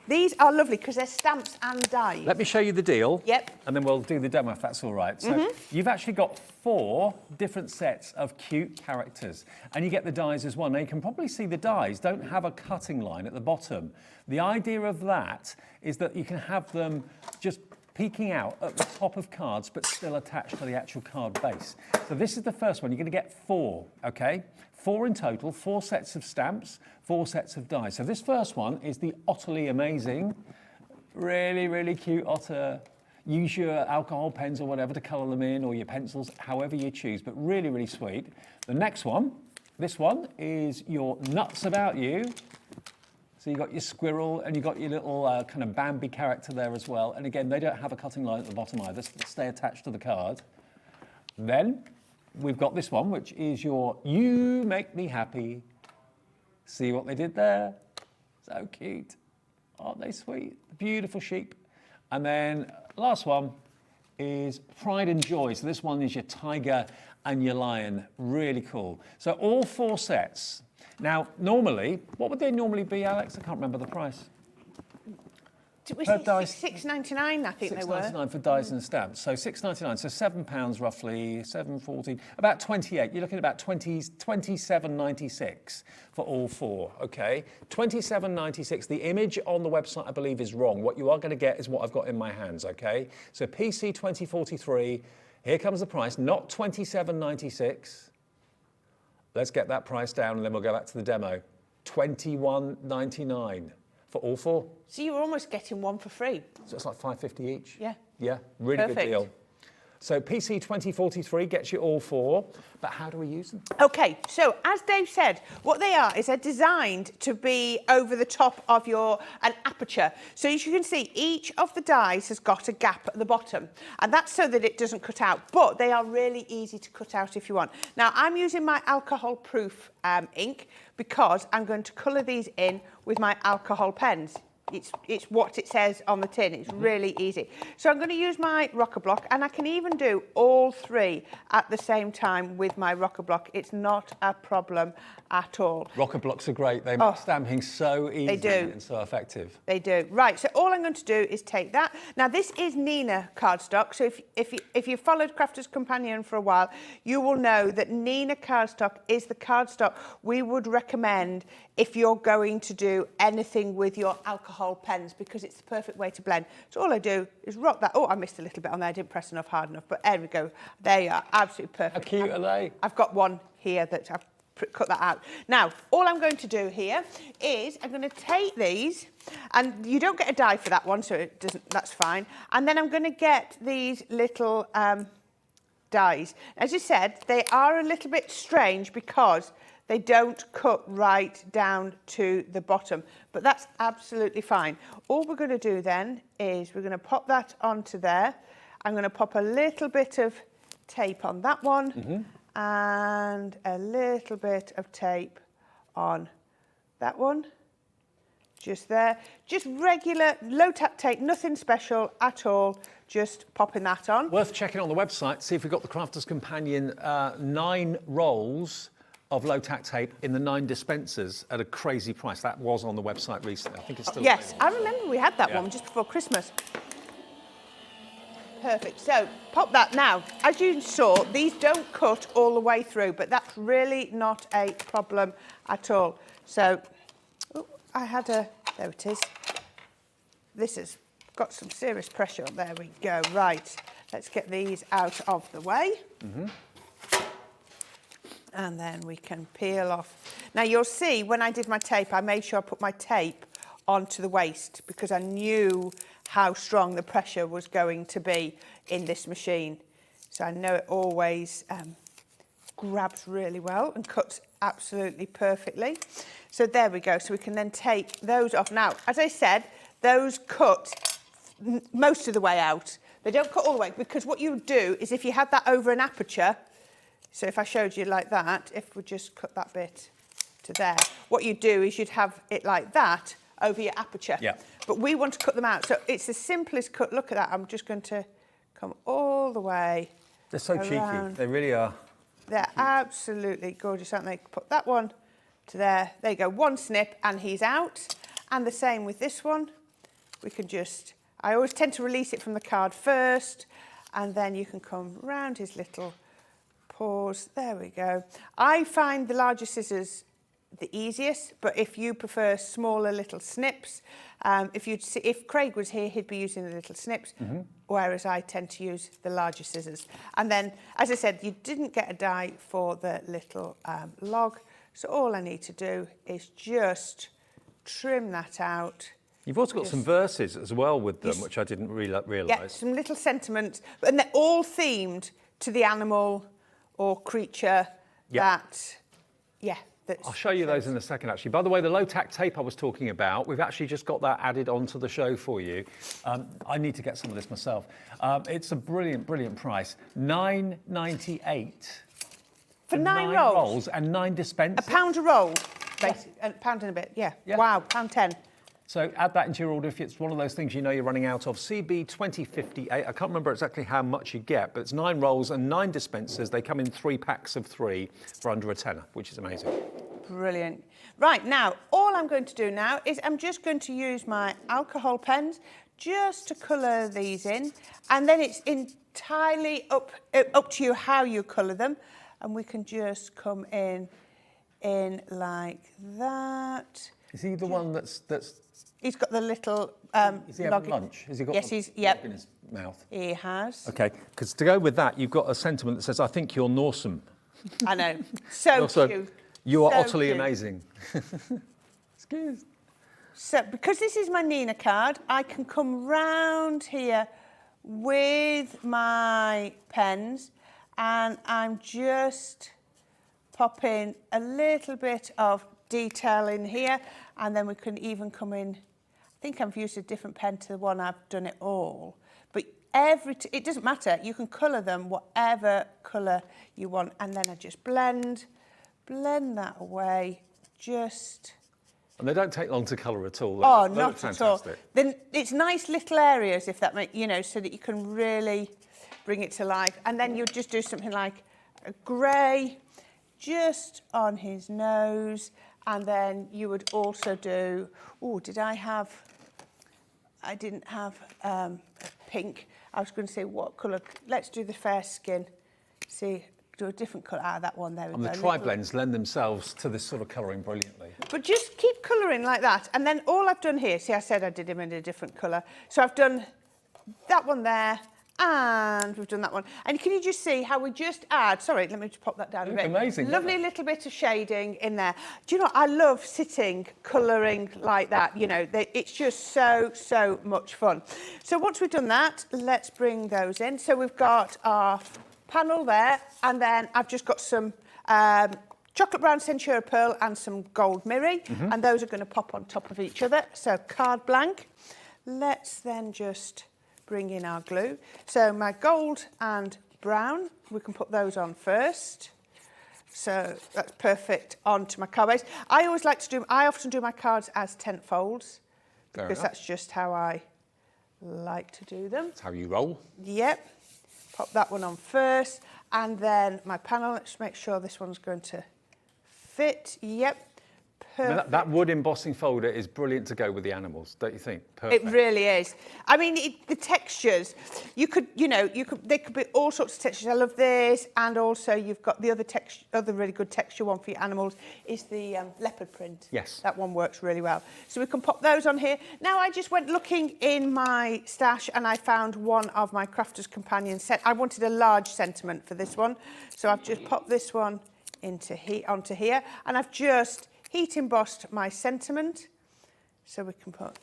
these are lovely because they're stamps and dies. Let me show you the deal. Yep. And then we'll do the demo if that's all right. So you've actually got 4 different sets of cute characters and you get the dies as well. Now you can probably see the dies don't have a cutting line at the bottom. The idea of that is that you can have them just peeking out at the top of cards but still attached to the actual card base. So this is the first one. You're going to get 4, okay? 4 in total, 4 sets of stamps, 4 sets of dies. So this first one is the Otterly Amazing. Really, really cute otter. Use your alcohol pens or whatever to colour them in, or your pencils, however you choose, but really, really sweet. The next one, this one, is your Nuts About You. So you've got your squirrel and you've got your little kind of Bambi character there as well. And again, they don't have a cutting line at the bottom either, so they stay attached to the card. Then we've got this one, which is your You Make Me Happy. See what they did there? So cute. Aren't they sweet? Beautiful sheep. And then last one is Pride and Joy. So this one is your tiger and your lion. Really cool. So all 4 sets. Now, normally, what would they normally be, Alex? I can't remember the price. Was Per it dice. $6.99, I think they were. £6.99 for dies and stamps. So £6.99, so £7 roughly, 7.14, about 28. You're looking at about 27.96 for all 4. Okay, 27.96. The image on the website, I believe, is wrong. What you are going to get is what I've got in my hands. Okay, so PC 2043. Here comes the price, not 27.96. Let's get that price down, and then we'll go back to the demo. 21.99 for all 4. So you were almost getting 1 for free. So it's like $5.50 each. Yeah. Yeah, really Perfect. good deal. So PC 2043 gets you all 4, but how do we use them? Okay, so as Dave said, what they are is they're designed to be over the top of an aperture. So as you can see, each of the dies has got a gap at the bottom, and that's so that it doesn't cut out, but they are really easy to cut out if you want. Now, I'm using my alcohol-proof ink because I'm going to colour these in with my alcohol pens. It's what it says on the tin. It's really easy. So I'm going to use my rocker block, and I can even do all 3 at the same time with my rocker block. It's not a problem at all. Rocker blocks are great. They make stamping so easy and so effective. They do. Right, so all I'm going to do is take that. Now, this is Nina cardstock, so if you've followed Crafter's Companion for a while, you will know that Nina cardstock is the cardstock we would recommend if you're going to do anything with your alcohol pens, because it's the perfect way to blend. So all I do is rock that. Oh, I missed a little bit on there. I didn't press enough hard enough, but there we go. There you are, absolutely perfect. How cute are they? I've got one here that I've cut that out. Now, all I'm going to do here is I'm going to take these, and you don't get a die for that one, so it doesn't. That's fine. And then I'm going to get these little dies. As you said, they are a little bit strange because they don't cut right down to the bottom, but that's absolutely fine. All we're going to do then is we're going to pop that onto there. I'm going to pop a little bit of tape on that one, and a little bit of tape on that one. Just there. Just regular low-tack tape, nothing special at all. Just popping that on. Worth checking on the website, see if we've got the Crafter's Companion 9 rolls of low-tack tape in the 9 dispensers at a crazy price. That was on the website recently. I think it's still Yes, available. I remember we had that one just before Christmas. Perfect. So pop that. Now, as you saw, these don't cut all the way through, but that's really not a problem at all. So, there it is. This has got some serious pressure on. There we go. Right. Let's get these out of the way. And then we can peel off. Now, you'll see when I did my tape, I made sure I put my tape onto the waste because I knew how strong the pressure was going to be in this machine. So I know it always grabs really well and cuts absolutely perfectly. So there we go. So we can then take those off. Now, as I said, those cut most of the way out. They don't cut all the way, because what you do is if you had that over an aperture, so if I showed you like that, if we just cut that bit to there, what you do is you'd have it like that over your aperture. Yeah. But we want to cut them out. So it's the simplest cut. Look at that. I'm just going to come all the way. They're so around. cheeky. They really are. They're absolutely gorgeous, aren't they? Put that one to there. There you go. One snip and he's out. And the same with this one. We can just, I always tend to release it from the card first, and then you can come round his little paws. There we go. I find the larger scissors the easiest, but if you prefer smaller little snips, if Craig was here, he'd be using the little snips, whereas I tend to use the larger scissors. And then, as I said, you didn't get a die for the little log, so all I need to do is just trim that out. You've also got some verses as well with them, which I didn't realise. Yeah, some little sentiments, and they're all themed to the animal or creature that, I'll show you those in a second, actually. By the way, the low-tack tape I was talking about, we've actually just got that added onto the show for you. I need to get some of this myself. It's a brilliant, brilliant price. $9.98 for 9 rolls and 9 dispensers. £1 a roll, basically, a £1 and a bit. Yeah. Wow, £1.10. So add that into your order if it's one of those things you know you're running out of. CB 2058. I can't remember exactly how much you get, but it's 9 rolls and 9 dispensers. They come in 3 packs of 3 for under a tenner, which is amazing. Brilliant. Right, now, all I'm going to do now is I'm just going to use my alcohol pens just to colour these in, and then it's entirely up to you how you colour them, and we can just come in like that. Is he the one that's... He's got the little Is he having lunch? Has he got yes, log in his mouth? He has. Okay, because to go with that, you've got a sentiment that says, I think you're awesome. I know. So also, cute. You are So utterly cute. amazing. Excuse. So, because this is my Nina card, I can come round here with my pens, and I'm just popping a little bit of detail in here, and then we can even come in. I think I've used a different pen to the one I've done it all, but it doesn't matter. You can colour them whatever colour you want, and then I just blend that away. Just. And they don't take long to colour at all. Oh, They not look at all. fantastic. Then it's nice little areas, if that makes, so that you can really bring it to life. And then you'll just do something like a grey just on his nose. And then you would also do, I didn't have pink. I was going to say what colour. Let's do the fair skin. See, do a different colour. That one there. And the tri-blends lend themselves to this sort of colouring brilliantly. But just keep colouring like that. And then all I've done here, see, I said I did him in a different colour. So I've done that one there, and we've done that one. And can you just see how we just add, sorry, let me just pop that down a bit. Amazing. Lovely little bit of shading in there. Do you know, I love sitting, colouring like that. It's just so much fun. So once we've done that, let's bring those in. So we've got our panel there, and then I've just got some chocolate brown Centura Pearl and some gold mirror, and those are going to pop on top of each other. So card blank. Let's then just bring in our glue. So my gold and brown, we can put those on first. So that's perfect onto my card base. I often do my cards as tent folds, because that's just how I like to do them. That's how you roll. Yep. Pop that one on first, and then my panel, let's make sure this one's going to fit. Yep. Perfect. I mean, that wood embossing folder is brilliant to go with the animals, don't you think? Perfect. It really is. I mean, the textures, they could be all sorts of textures. I love this, and also you've got the other really good texture one for your animals is the leopard print. Yes. That one works really well. So we can pop those on here. Now, I just went looking in my stash, and I found one of my Crafter's Companion set. I wanted a large sentiment for this one, so I've just popped this one onto here, and I've just heat embossed my sentiment, so we can put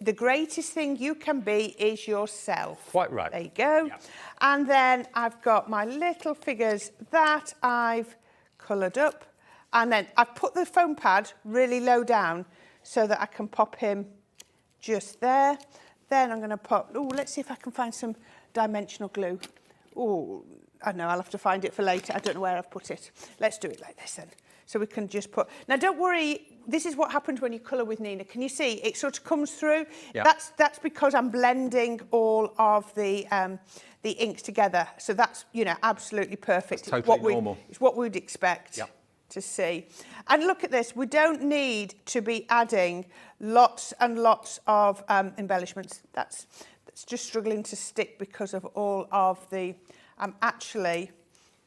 the greatest thing you can be is yourself. Quite right. There you go. Yeah. And then I've got my little figures that I've coloured up. And then I've put the foam pad really low down so that I can pop him just there. Then I'm going to pop, oh, let's see if I can find some dimensional glue. Oh, I know, I'll have to find it for later. I don't know where I've put it. Let's do it like this then. So we can just put... Now, don't worry, this is what happens when you colour with Nina. Can you see? It sort of comes through. Yeah. That's because I'm blending all of the inks together. So that's, you know, absolutely perfect. It's totally normal. It's what we'd expect to see. And look at this. We don't need to be adding lots and lots of embellishments. That's just struggling to stick because of all of the... I'm actually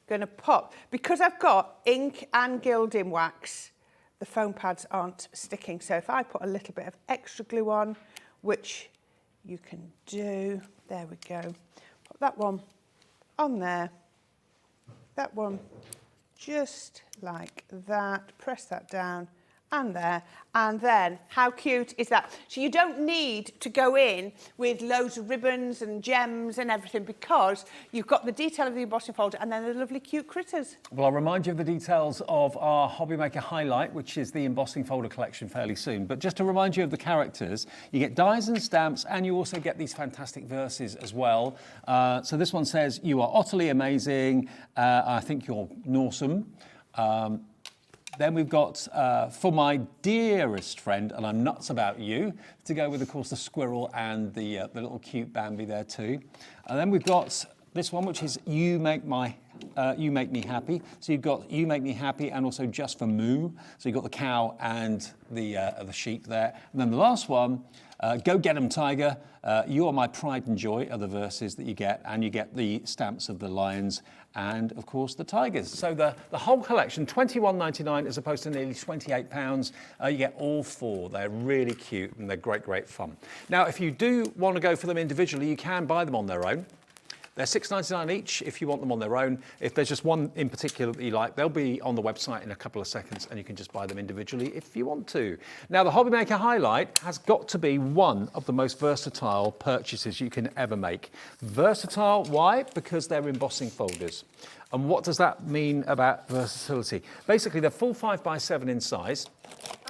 going to pop, because I've got ink and gilding wax, the foam pads aren't sticking. So if I put a little bit of extra glue on, which you can do, there we go. Put that one on there, that one just like that, press that down and there, and then how cute is that? So you don't need to go in with loads of ribbons and gems and everything, because you've got the detail of the embossing folder and then the lovely cute critters. Well, I'll remind you of the details of our HobbyMaker Highlight, which is the embossing folder collection, fairly soon. But just to remind you of the characters, you get dies and stamps, and you also get these fantastic verses as well. So this one says, "You are utterly amazing. I think you're awesome." Then we've got, "For my dearest friend, and I'm nuts about you," to go with, of course, the squirrel and the little cute Bambi there too. And then we've got this one, which is "You make me happy." So you've got "You make me happy" and also "Just for Moo." So you've got the cow and the sheep there. And then the last one, "Go get 'em, tiger. You are my pride and joy," are the verses that you get, and you get the stamps of the lions and, of course, the tigers. So the whole collection, £21.99 as opposed to nearly £28. You get all four. They're really cute and they're great, great fun. Now, if you do want to go for them individually, you can buy them on their own. They're £6.99 each if you want them on their own. If there's just one in particular that you like, they'll be on the website in a couple of seconds, and you can just buy them individually if you want to. Now, the HobbyMaker Highlight has got to be one of the most versatile purchases you can ever make. Versatile, why? Because they're embossing folders. And what does that mean about versatility? Basically, they're full 5x7 in size.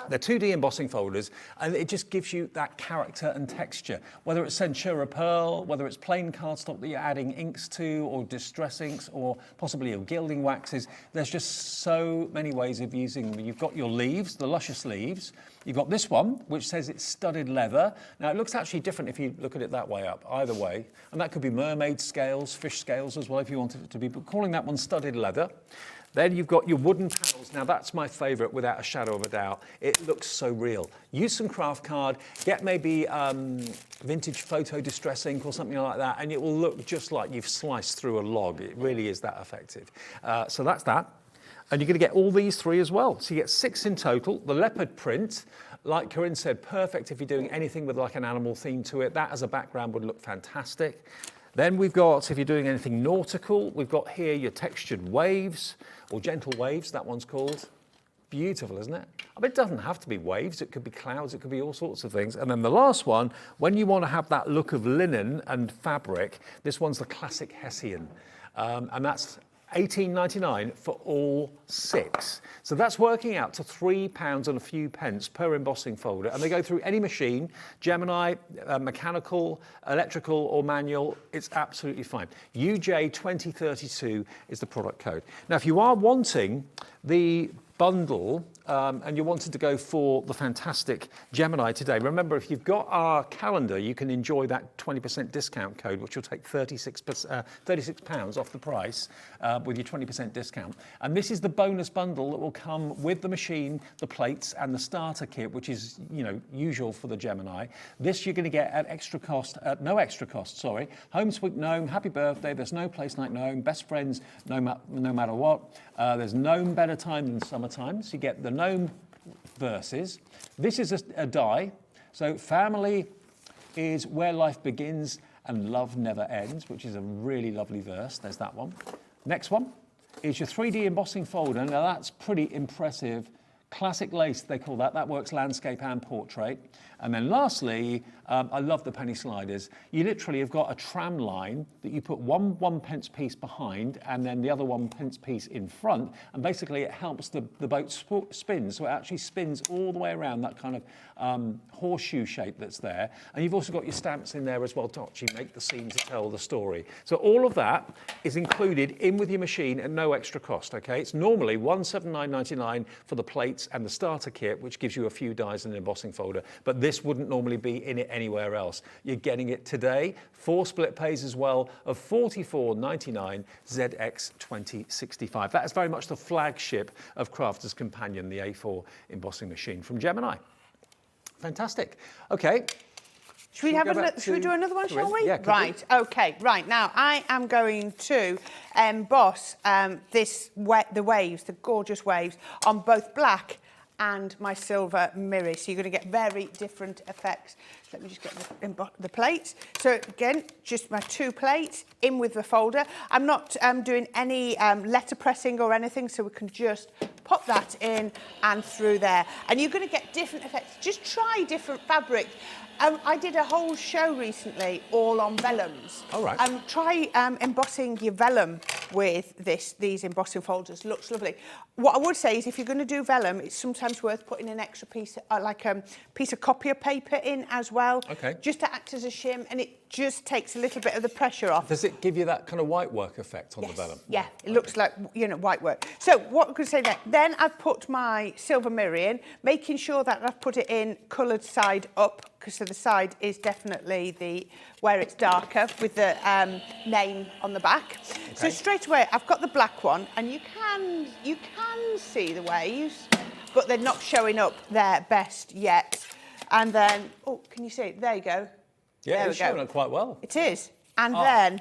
They're 2D embossing folders, and it just gives you that character and texture. Whether it's Centura Pearl, whether it's plain cardstock that you're adding inks to, or distress inks, or possibly your gilding waxes, there's just so many ways of using them. You've got your leaves, the luscious leaves. You've got this one, which says it's studded leather. Now, it looks actually different if you look at it that way up, either way. And that could be mermaid scales, fish scales as well, if you wanted it to be, but calling that one studded leather. Then you've got your wooden panels. Now, that's my favourite without a shadow of a doubt. It looks so real. Use some craft card, get maybe vintage photo distress ink or something like that, and it will look just like you've sliced through a log. It really is that effective. So that's that. And you're going to get all these three as well. So you get 6 in total. The leopard print, like Corinne said, perfect if you're doing anything with like an animal theme to it. That as a background would look fantastic. Then we've got, if you're doing anything nautical, we've got here your textured waves, or gentle waves, that one's called. Beautiful, isn't it? I mean, it doesn't have to be waves, it could be clouds, it could be all sorts of things. And then the last one, when you want to have that look of linen and fabric, this one's the classic Hessian. And that's £18.99 for all 6. So that's working out to £3 and a few pence per embossing folder. And they go through any machine, Gemini, mechanical, electrical or manual. It's absolutely fine. UJ2032 is the product code. Now, if you are wanting the bundle and you wanted to go for the fantastic Gemini today, remember, if you've got our calendar, you can enjoy that 20% discount code, which will take £36 off the price with your 20% discount. And this is the bonus bundle that will come with the machine, the plates, and the starter kit, which is, you know, usual for the Gemini. This you're going to get at extra cost, no extra cost, sorry. Home Sweet Gnome, happy birthday, there's no place like Gnome, best friends no matter what. There's no better time than summertime, so you get the Gnome verses. This is a die, so family is where life begins and love never ends, which is a really lovely verse. There's that one. Next one is your 3D embossing folder. Now that's pretty impressive. Classic lace, they call that. That works landscape and portrait. And then lastly, I love the penny sliders. You literally have got a tram line that you put one pence piece behind and then the other 1 pence piece in front, and basically it helps the boat spin, so it actually spins all the way around that kind of horseshoe shape that's there. And you've also got your stamps in there as well to actually make the scene to tell the story. So all of that is included in with your machine at no extra cost, okay? It's normally $179.99 for the plates and the starter kit, which gives you a few dies and an embossing folder, but this wouldn't normally be in it anywhere else. You're getting it today, 4 split pays as well of $44.99 ZX2065. That is very much the flagship of Crafter's Companion, the A4 embossing machine from Gemini. Fantastic. Okay. Should we do another one, shall we? Yeah, right, okay, right. Now, I am going to emboss the waves, the gorgeous waves, on both black and my silver mirror. So you're going to get very different effects. Let me just get the plates. So again, just my 2 plates in with the folder. I'm not doing any letter pressing or anything, so we can just pop that in and through there. And you're going to get different effects. Just try different fabrics. I did a whole show recently all on vellums. All right. Try embossing your vellum with these embossing folders. Looks lovely. What I would say is if you're going to do vellum, it's sometimes worth putting an extra piece, like a piece of copier paper in as well. Okay. Just to act as a shim, and it just takes a little bit of the pressure off. Does it give you that kind of white work effect on the vellum? Yeah, it looks like, you know, white work. So what I'm going to say then I've put my silver mirror in, making sure that I've put it in coloured side up, because the side is definitely where it's darker with the name on the back. Okay. So straight away I've got the black one, and you can see the waves, but they're not showing up their best yet. And then, oh, can you see it? There you go. Yeah, it's showing up quite well. It is. And then,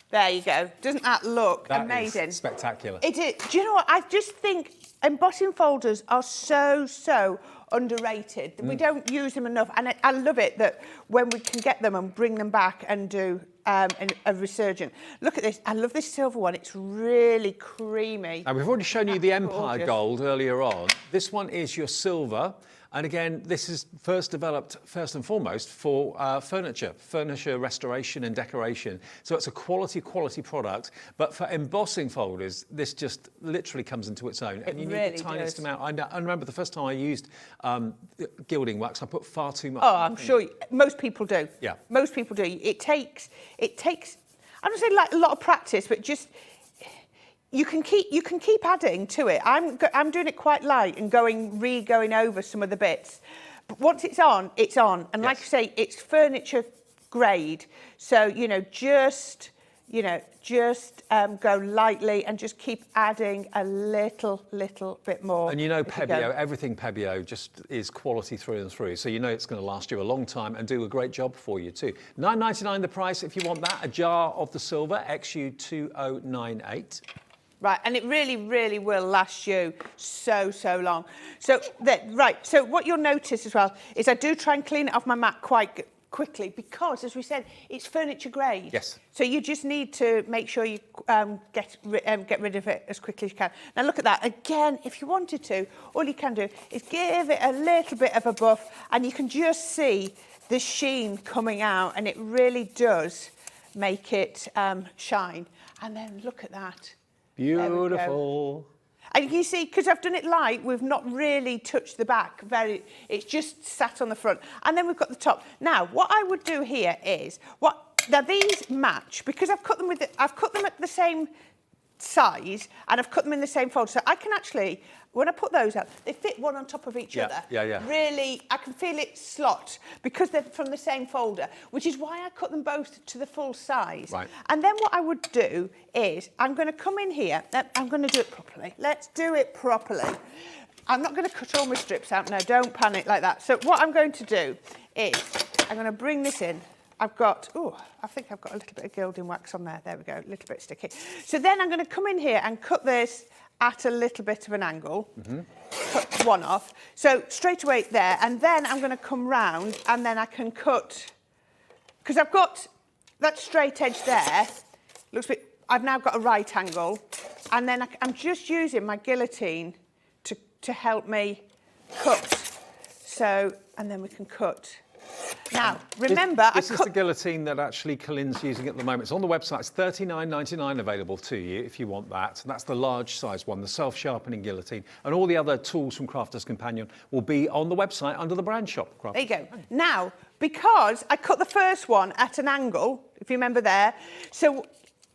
there you go. Doesn't that look amazing? Is spectacular. It is. Do you know what? I just think embossing folders are so underrated. We don't use them enough. And I love it that when we can get them and bring them back and do a resurgent. Look at this. I love this silver one. It's really creamy. And we've already shown you the Empire Gold earlier on. This one is your silver. And again, this is developed first and foremost for furniture restoration and decoration. So it's a quality product. But for embossing folders, this just literally comes into its own. And you need the tiniest amount. I remember the first time I used gilding wax, I put far too much. Oh, I'm sure most people do. Yeah. Most people do. It takes, I don't say like a lot of practice, but just, you can keep adding to it. I'm doing it quite light and going over some of the bits. But once it's on, it's on. And yes, like I say, it's furniture grade. So, just go lightly and just keep adding a little bit more. And Pebeo, everything Pebeo just is quality through and through. So it's going to last you a long time and do a great job for you too. $9.99 the price if you want that. A jar of the silver, XU2098. Right, and it really will last you so long. So what you'll notice as well is I do try and clean it off my mat quite quickly because, as we said, it's furniture grade. Yes. So you just need to make sure you get rid of it as quickly as you can. Now look at that. Again, if you wanted to, all you can do is give it a little bit of a buff, and you can just see the sheen coming out, and it really does make it shine. And then look at that. Beautiful. And you can see, because I've done it light, we've not really touched the back. It's just sat on the front. And then we've got the top. Now, what I would do here is, now these match, because I've cut them at the same size, and I've cut them in the same fold. So I can actually, when I put those out, they fit one on top of each other. Yeah. Really, I can feel it slot because they're from the same folder, which is why I cut them both to the full size. Right. And then what I would do is I'm going to come in here. I'm going to do it properly. Let's do it properly. I'm not going to cut all my strips out. No, don't panic like that. So what I'm going to do is I'm going to bring this in. I think I've got a little bit of gilding wax on there. There we go, a little bit sticky. So then I'm going to come in here and cut this at a little bit of an angle. Cut one off. So straight away there, and then I'm going to come round and then I can cut, because I've got that straight edge there. Looks a bit, I've now got a right angle, and then I'm just using my guillotine to help me cut. So, and then we can cut Now, remember, This is the guillotine that actually Colin's using at the moment. It's on the website. It's $39.99 available to you if you want that. And that's the large size one, the self-sharpening guillotine. And all the other tools from Crafter's Companion will be on the website under the brand shop. There you go. Now, because I cut the first one at an angle, if you remember there, so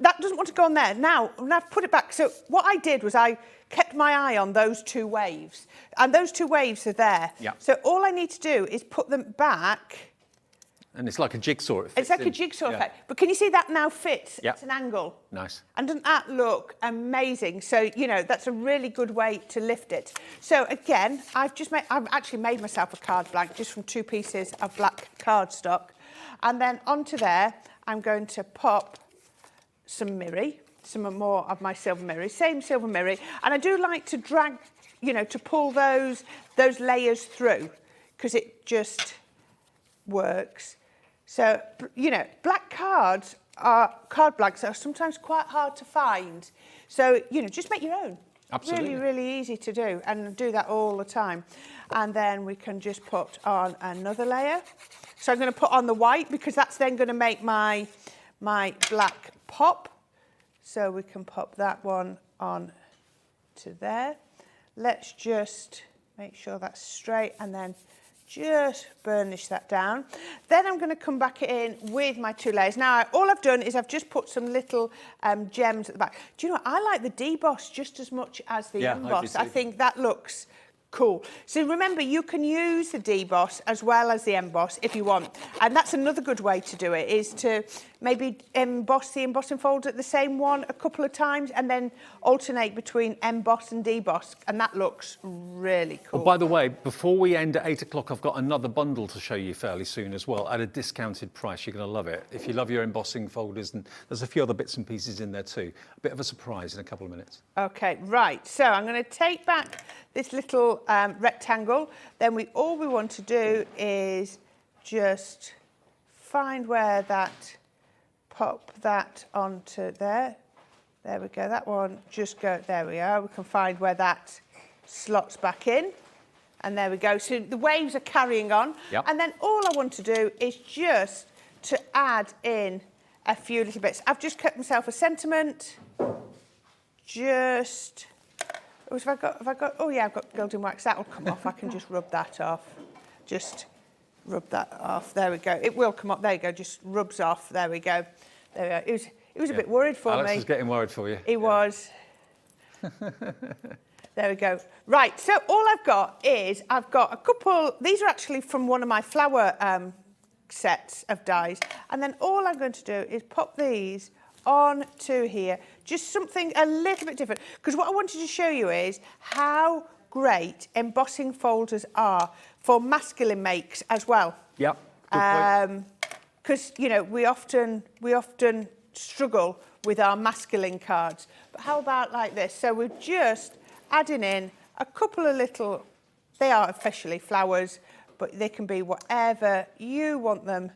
that doesn't want to go on there. Now, when I've put it back, so what I did was I kept my eye on those two waves. And those two waves are there. Yeah. So all I need to do is put them back. And it's like a jigsaw. It's like a jigsaw effect. But can you see that now fits at an angle? Nice. And doesn't that look amazing? So, you know, that's a really good way to lift it. So again, I've actually made myself a card blank just from 2 pieces of black cardstock. And then onto there, I'm going to pop some mirri, some more of my silver mirri, same silver mirri. And I do like to drag, you know, to pull those layers through because it just works. So, you know, black card blanks are sometimes quite hard to find. So, you know, just make your own. Absolutely. Really, really easy to do and do that all the time. And then we can just put on another layer. So I'm going to put on the white because that's then going to make my black pop. So we can pop that one on to there. Let's just make sure that's straight and then just burnish that down. Then I'm going to come back in with my 2 layers. Now, all I've done is I've just put some little gems at the back. Do you know what? I like the deboss just as much as the emboss. I think that looks cool. So remember, you can use the deboss as well as the emboss if you want. And that's another good way to do it, is to maybe emboss the embossing folder at the same one a couple of times and then alternate between emboss and deboss. And that looks really cool. Oh, by the way, before we end at 8 o'clock, I've got another bundle to show you fairly soon as well at a discounted price. You're going to love it. If you love your embossing folders, and there's a few other bits and pieces in there too. A bit of a surprise in a couple of minutes. Okay, right. So I'm going to take back this little rectangle. Then all we want to do is just find where pop that onto there. There we go. That one just go. There we are. We can find where that slots back in. And there we go. So the waves are carrying on. Yep. And then all I want to do is just to add in a few little bits. I've just cut myself a sentiment. Just... Oh, have I got, oh yeah, I've got gilding wax. That'll come off. I can just rub that off. Just rub that off. There we go. It will come up. There you go. Just rubs off. There we go. There we go. He was a bit worried for me. Alex was getting worried for you. He was. There we go. Right. So all I've got is I've got a couple. These are actually from one of my flower sets of dies, and then all I'm going to do is pop these on to here, just something a little bit different, because what I wanted to show you is how great embossing folders are for masculine makes as well. Yep. Because you know we often struggle with our masculine cards, but how about like this? So we're just adding in a couple of little, they are officially flowers, but they can be whatever you want them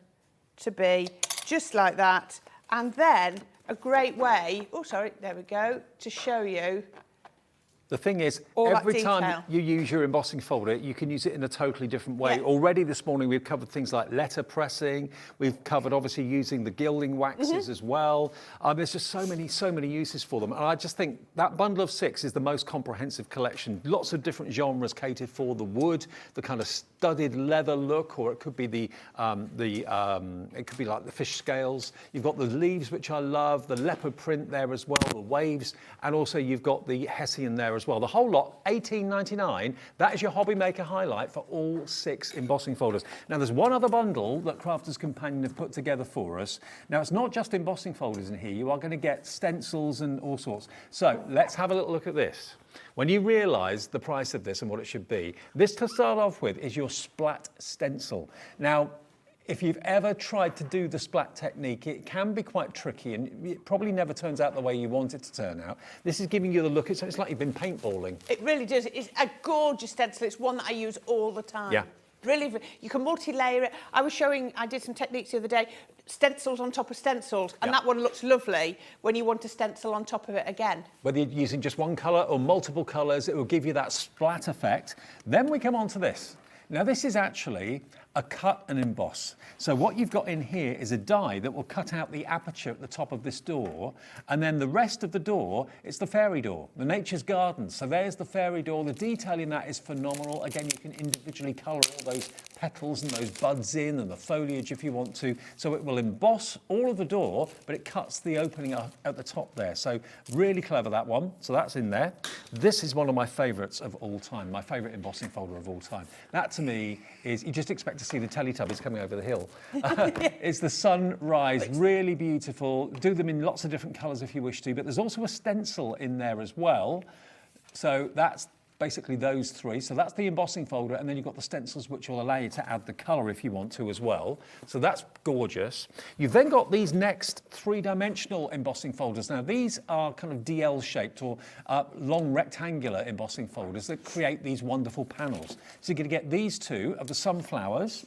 to be, just like that. And then a great way, oh sorry, there we go, to show you. The thing is, all every time you use your embossing folder, you can use it in a totally different way. Yeah. Already this morning, we've covered things like letter pressing. We've covered, obviously, using the gilding waxes as well. There's just so many uses for them. And I just think that bundle of 6 is the most comprehensive collection. Lots of different genres catered for: the wood, the kind of studded leather look, or it could be it could be like the fish scales. You've got the leaves, which I love, the leopard print there as well, the waves, and also you've got the Hessian there as well. The whole lot, $18.99. That is your HobbyMaker Highlight for all 6 embossing folders. Now, there's one other bundle that Crafter's Companion have put together for us. Now, it's not just embossing folders in here. You are going to get stencils and all sorts. So let's have a little look at this. When you realise the price of this and what it should be, this to start off with is your splat stencil. Now, if you've ever tried to do the splat technique, it can be quite tricky and it probably never turns out the way you want it to turn out. This is giving you the look, it's like you've been paintballing. It really does. It's a gorgeous stencil. It's one that I use all the time. Yeah. Really, you can multi-layer it. I did some techniques the other day, stencils on top of stencils, and that one looks lovely when you want a stencil on top of it again. Whether you're using just one colour or multiple colours, it will give you that splat effect. Then we come on to this. Now, this is actually a cut and emboss. So what you've got in here is a die that will cut out the aperture at the top of this door, and then the rest of the door, it's the fairy door, the nature's garden. So there's the fairy door. The detail in that is phenomenal. Again, you can individually colour all those petals and those buds in and the foliage if you want to. So it will emboss all of the door, but it cuts the opening up at the top there. So really clever, that one. So that's in there. This is one of my favourites of all time, my favourite embossing folder of all time. That to me is, you just expect to see the Teletubbies coming over the hill. It's the sunrise, really beautiful. Do them in lots of different colours if you wish to, but there's also a stencil in there as well. So that's basically those three. So that's the embossing folder, and then you've got the stencils which will allow you to add the colour if you want to as well. So that's gorgeous. You've then got these next three-dimensional embossing folders. Now these are kind of DL shaped or long rectangular embossing folders that create these wonderful panels. So you're going to get these two of the sunflowers.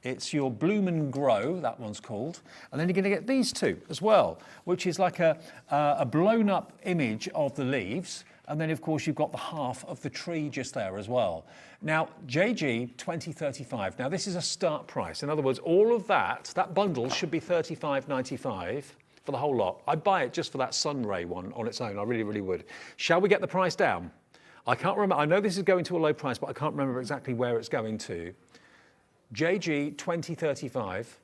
It's your Bloom and Grow, that one's called. And then you're going to get these two as well, which is like a blown up image of the leaves. And then, of course, you've got the half of the tree just there as well. Now, JG 2035. Now, this is a start price. In other words, all of that bundle should be $35.95 for the whole lot. I'd buy it just for that Sunray one on its own. I really, really would. Shall we get the price down? I can't remember. I know this is going to a low price, but I can't remember exactly where it's going to. JG 2035.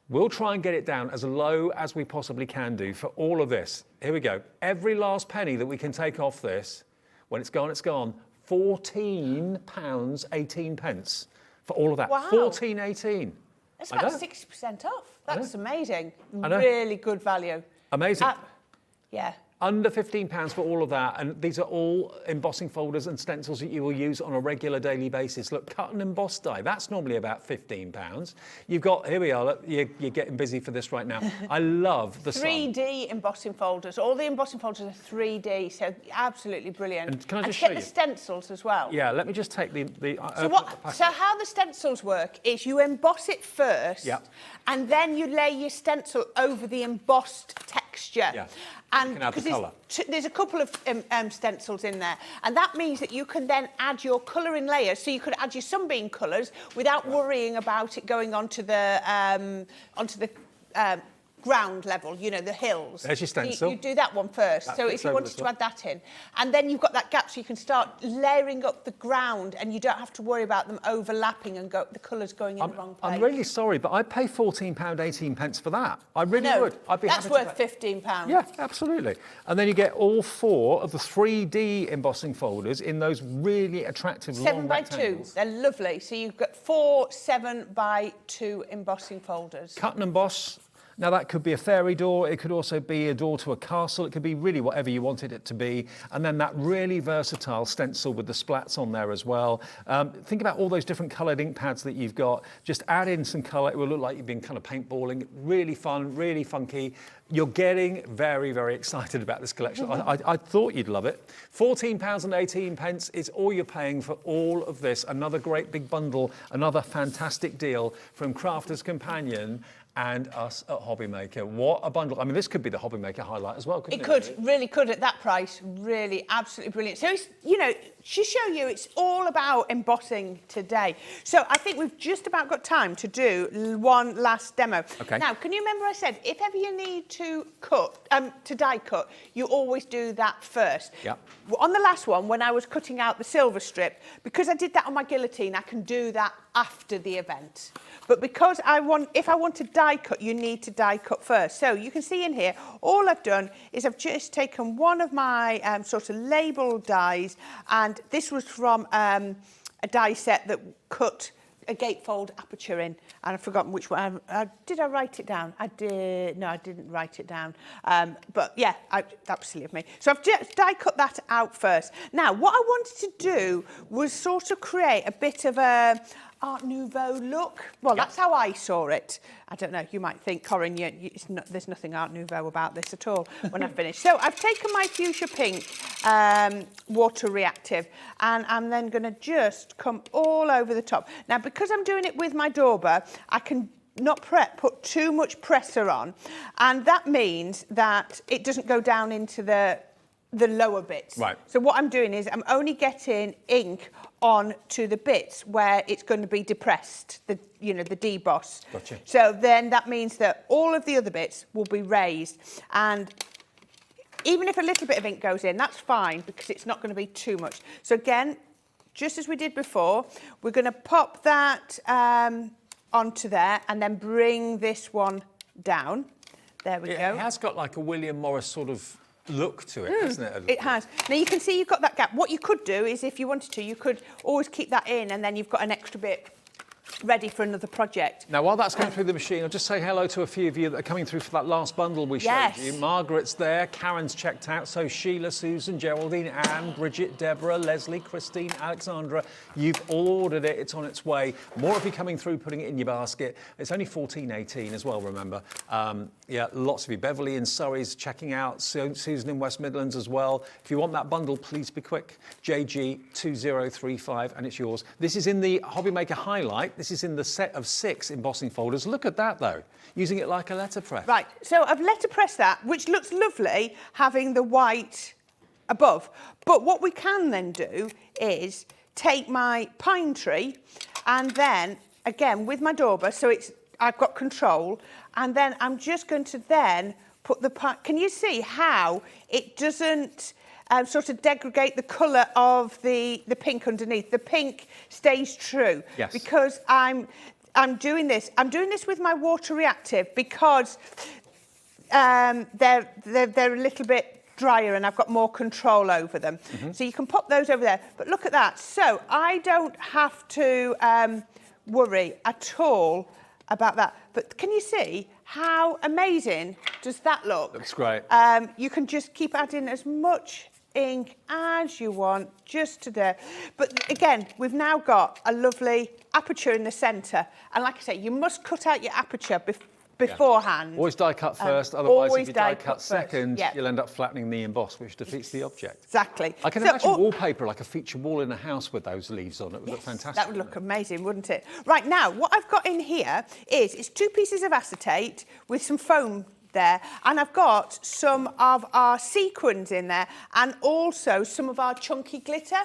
We'll try and get it down as low as we possibly can do for all of this. Here we go. Every last penny that we can take off this, when it's gone, it's gone. £14.18 for all of that. Wow. 14.18. That's about 60% off. That's amazing. I know. Really good value. Amazing. Yeah. Under £15 for all of that, and these are all embossing folders and stencils that you will use on a regular daily basis. Look, cut and emboss die, that's normally about £15. You've got, here we are, look, you're getting busy for this right now. I love the 3D embossing folders. All the embossing folders are 3D, so absolutely brilliant. And can I just get show the you? stencils as well. Yeah, let me just take the So how the stencils work is you emboss it first, Yep. and then you lay your stencil over the embossed texture. Yeah. And You can add the 'cause colour. there's a couple of stencils in there, and that means that you can then add your colouring layers. So you could add your sunbeam colours without worrying about it going onto the ground level, you know, the hills. There's your stencil. You do that one first. That So fits if you over wanted the to top. add that in, and then you've got that gap, so you can start layering up the ground, and you don't have to worry about them overlapping and the colours going in the wrong place. I'm really sorry, but I'd pay £14.18 for that. I really would. I'd be that's happy to worth pay. £15. Yeah, absolutely. And then you get all four of the 3D embossing folders in those really attractive 7 long by 2. rectangles. They're lovely. So you've got 4 7 by 2 embossing folders. Cut and emboss. Now that could be a fairy door, it could also be a door to a castle, it could be really whatever you wanted it to be. And then that really versatile stencil with the splats on there as well. Think about all those different coloured ink pads that you've got. Just add in some colour, it will look like you've been kind of paintballing. Really fun, really funky. You're getting very, very excited about this collection. I thought you'd love it. £14.18 is all you're paying for all of this. Another great big bundle, another fantastic deal from Crafter's Companion and us at HobbyMaker. What a bundle. I mean, this could be the HobbyMaker Highlight as well, couldn't it? It could, really could at that price. Really, absolutely brilliant. So, it's, you know, to show you, it's all about embossing today. So I think we've just about got time to do one last demo. Okay. Now, can you remember I said, if ever you need to die cut, you always do that first. Yeah. On the last one, when I was cutting out the silver strip, because I did that on my guillotine, I can do that after the event. But because if I want to die cut, you need to die cut first. So you can see in here, all I've done is I've just taken one of my sort of labelled dies, and this was from a die set that cut a gatefold aperture in, and I've forgotten which one. Did I write it down? I did. No, I didn't write it down. But yeah, that was silly of me. So I've just die cut that out first. Now, what I wanted to do was sort of create a bit of a Art Nouveau look. Well, that's how I saw it. I don't know, you might think, Corinne, there's nothing Art Nouveau about this at all when I finish. So I've taken my fuchsia pink water reactive, and I'm then going to just come all over the top. Now, because I'm doing it with my dauber, I can not put too much pressure on, and that means that it doesn't go down into the the lower bits. Right. So what I'm doing is I'm only getting ink onto the bits where it's going to be depressed, the deboss. Gotcha. So then that means that all of the other bits will be raised, and even if a little bit of ink goes in, that's fine because it's not going to be too much. So again, just as we did before, we're going to pop that onto there and then bring this one down. There we go. It has got like a William Morris sort of look to it, hasn't it? It has. Now you can see you've got that gap. What you could do is, if you wanted to, you could always keep that in, and then you've got an extra bit ready for another project. Now, while that's going through the machine, I'll just say hello to a few of you that are coming through for that last bundle we showed you. Margaret's there, Karen's checked out, so Sheila, Susan, Geraldine, Anne, Bridget, Deborah, Leslie, Christine, Alexandra, you've all ordered it, it's on its way. More of you coming through, putting it in your basket. It's only $14.18 as well, remember. Yeah, lots of you. Beverly in Surrey's checking out, Susan in West Midlands as well. If you want that bundle, please be quick. JG2035, and it's yours. This is in the HobbyMaker Highlight. This is in the set of 6 embossing folders. Look at that, though, using it like a letterpress. Right, so I've letterpressed that, which looks lovely, having the white above. But what we can then do is take my pine tree and then, again, with my dauber, so I've got control, and then I'm just going to then put the pine... Can you see how it doesn't... sort of degrade the colour of the pink underneath. The pink stays true. Yes. Because I'm doing this. I'm doing this with my water reactive because they're a little bit drier and I've got more control over them. So you can pop those over there. But look at that. So I don't have to worry at all about that. But can you see how amazing does that look? Looks great. You can just keep adding as much ink as you want, just to there. But again, we've now got a lovely aperture in the centre. And like I say, you must cut out your aperture beforehand. Always die cut first, otherwise always if you die die cut cut second, first, yeah. you'll end up flattening the emboss, which defeats the object. Exactly. I can imagine wallpaper, like a feature wall in a house with those leaves on it. It would look fantastic. That would look amazing, wouldn't it? Right, now, what I've got in here is it's 2 pieces of acetate with some foam there, and I've got some of our sequins in there and also some of our chunky glitter.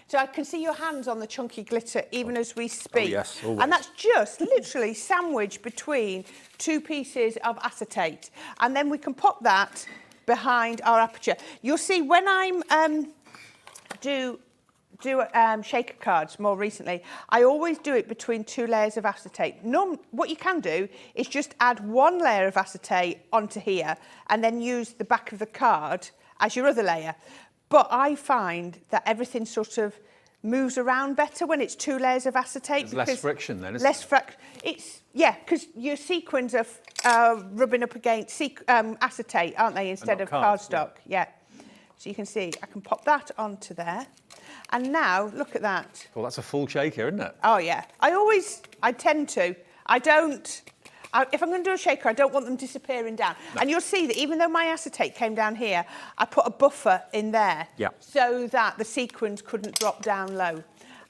So I can see your hands on the chunky glitter even as we speak. Oh, yes, always. And that's just literally sandwiched between 2 pieces of acetate. And then we can pop that behind our aperture. You'll see when I'm do shaker cards more recently, I always do it between 2 layers of acetate. What you can do is just add 1 layer of acetate onto here and then use the back of the card as your other layer. But I find that everything sort of moves around better when it's 2 layers of acetate. There's less friction then, isn't less friction. Yeah, because your sequins are rubbing up against acetate, aren't they, instead of cardstock? Yeah. So you can see, I can pop that onto there. And now, look at that. Well, that's a full shaker, isn't it? Oh, yeah. I tend to. If I'm going to do a shaker, I don't want them disappearing down. No. And you'll see that even though my acetate came down here, I put a buffer in there so that the sequins couldn't drop down low.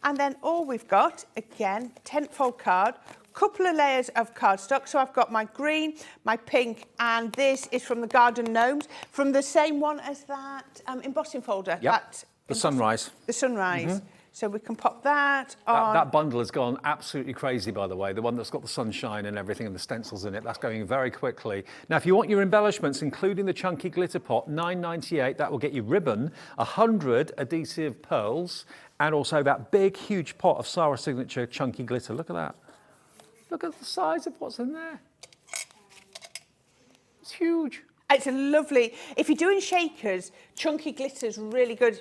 And then all we've got, again, 10th-fold card, couple of layers of cardstock. So I've got my green, my pink, and this is from the Garden Gnomes, from the same one as that embossing folder. Yep. The Sunrise. The Sunrise. So we can pop that on. That bundle has gone absolutely crazy, by the way. The one that's got the sunshine and everything and the stencils in it, that's going very quickly. Now, if you want your embellishments, including the chunky glitter pot, $9.98, that will get you ribbon, 100 adhesive pearls, and also that big, huge pot of Sarah Signature chunky glitter. Look at that. Look at the size of what's in there. It's huge. It's a lovely, if you're doing shakers, chunky glitter's really good.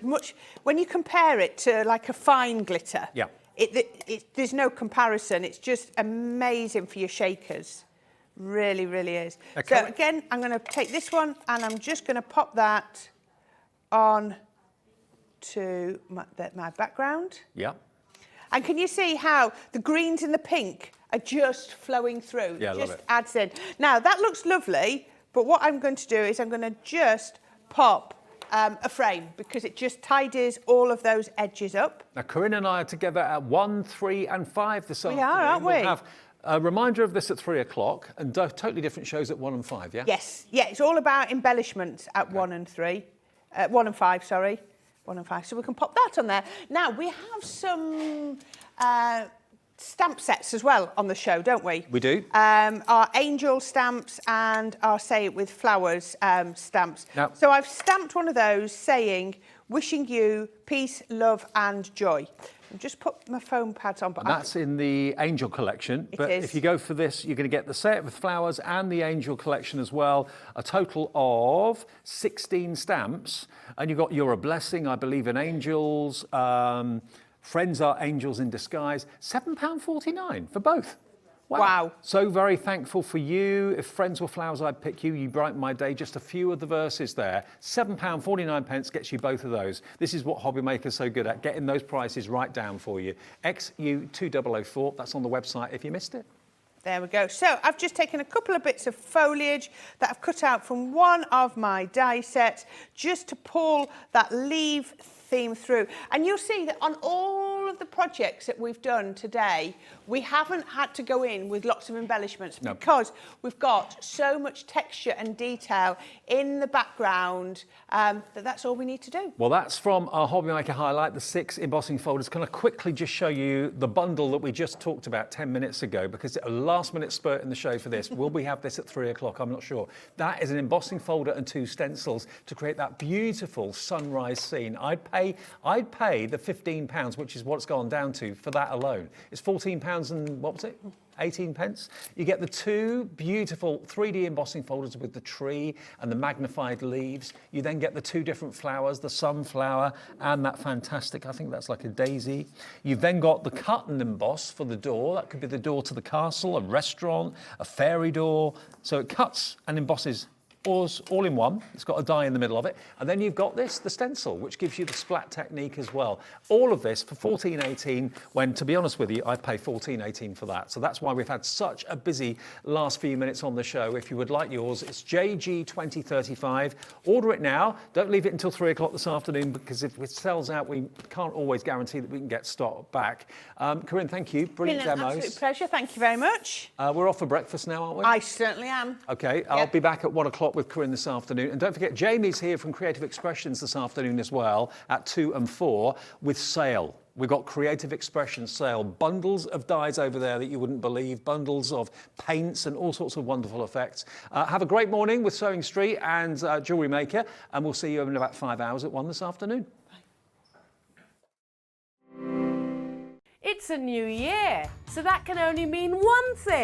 When you compare it to like a fine glitter, there's no comparison. It's just amazing for your shakers. Really, really is. Okay. So again, I'm going to take this one and I'm just going to pop that on to my background. Yeah. And can you see how the greens and the pink are just flowing through? Yeah, I love it. Adds in. Now, that looks lovely. But what I'm going to do is I'm going to just pop a frame because it just tidies all of those edges up. Now, Corinne and I are together at 1, 3 and 5 this afternoon. We are, aren't we? We'll have a reminder of this at 3 o'clock and totally different shows at 1 and 5, yeah? Yes. Yeah, it's all about embellishments at 1 and 3. 1 and 5, sorry. 1 and 5. So we can pop that on there. Now, we have some stamp sets as well on the show, don't we? We do. Our angel stamps and our Say It With Flowers stamps. Now, so I've stamped one of those saying, wishing you peace, love and joy. I've just put my foam pads on. But that's in the Angel collection. But if you go for this, you're going to get the Say It With Flowers and the Angel collection as well. A total of 16 stamps. And you've got You're a Blessing, I Believe in Angels, Friends Are Angels in Disguise. £7.49 for both. Wow. So very thankful for you. If friends were flowers, I'd pick you. You brighten my day. Just a few of the verses there. £7.49 gets you both of those. This is what HobbyMaker's so good at, getting those prices right down for you. XU2004, that's on the website if you missed it. There we go. So I've just taken a couple of bits of foliage that I've cut out from one of my die sets just to pull that leaf theme through. And you'll see that on all of the projects that we've done today, we haven't had to go in with lots of embellishments because we've got so much texture and detail in the background that's all we need to do. Well, that's from our HobbyMaker Highlight, the 6 embossing folders. Can I quickly just show you the bundle that we just talked about 10 minutes ago, because a last-minute spurt in the show for this. Will we have this at 3 o'clock? I'm not sure. That is an embossing folder and 2 stencils to create that beautiful sunrise scene. I'd pay the £15, which is what it's gone down to, for that alone. It's £14 and what was it? 18 pence. You get the 2 beautiful 3D embossing folders with the tree and the magnified leaves. You then get the 2 different flowers, the sunflower and that fantastic, I think that's like a daisy. You've then got the cut and emboss for the door. That could be the door to the castle, a restaurant, a fairy door. So it cuts and embosses all in one. It's got a die in the middle of it. And then you've got this, the stencil, which gives you the splat technique as well. All of this for $14.18, when, to be honest with you, I pay $14.18 for that. So that's why we've had such a busy last few minutes on the show. If you would like yours, it's JG2035. Order it now. Don't leave it until 3 o'clock this afternoon, because if it sells out, we can't always guarantee that we can get stock back. Corinne, thank you. Brilliant Been an demos. absolute pleasure. Thank you very much. We're off for breakfast now, aren't we? I certainly am. Okay, I'll be back at 1 o'clock with Corinne this afternoon. And don't forget, Jamie's here from Creative Expressions this afternoon as well at 2 and 4 with sale. We've got Creative Expressions sale. Bundles of dies over there that you wouldn't believe, bundles of paints and all sorts of wonderful effects. Have a great morning with Sewing Street and Jewellery Maker, and we'll see you in about 5 hours at 1 this afternoon. It's a new year, so that can only mean one thing.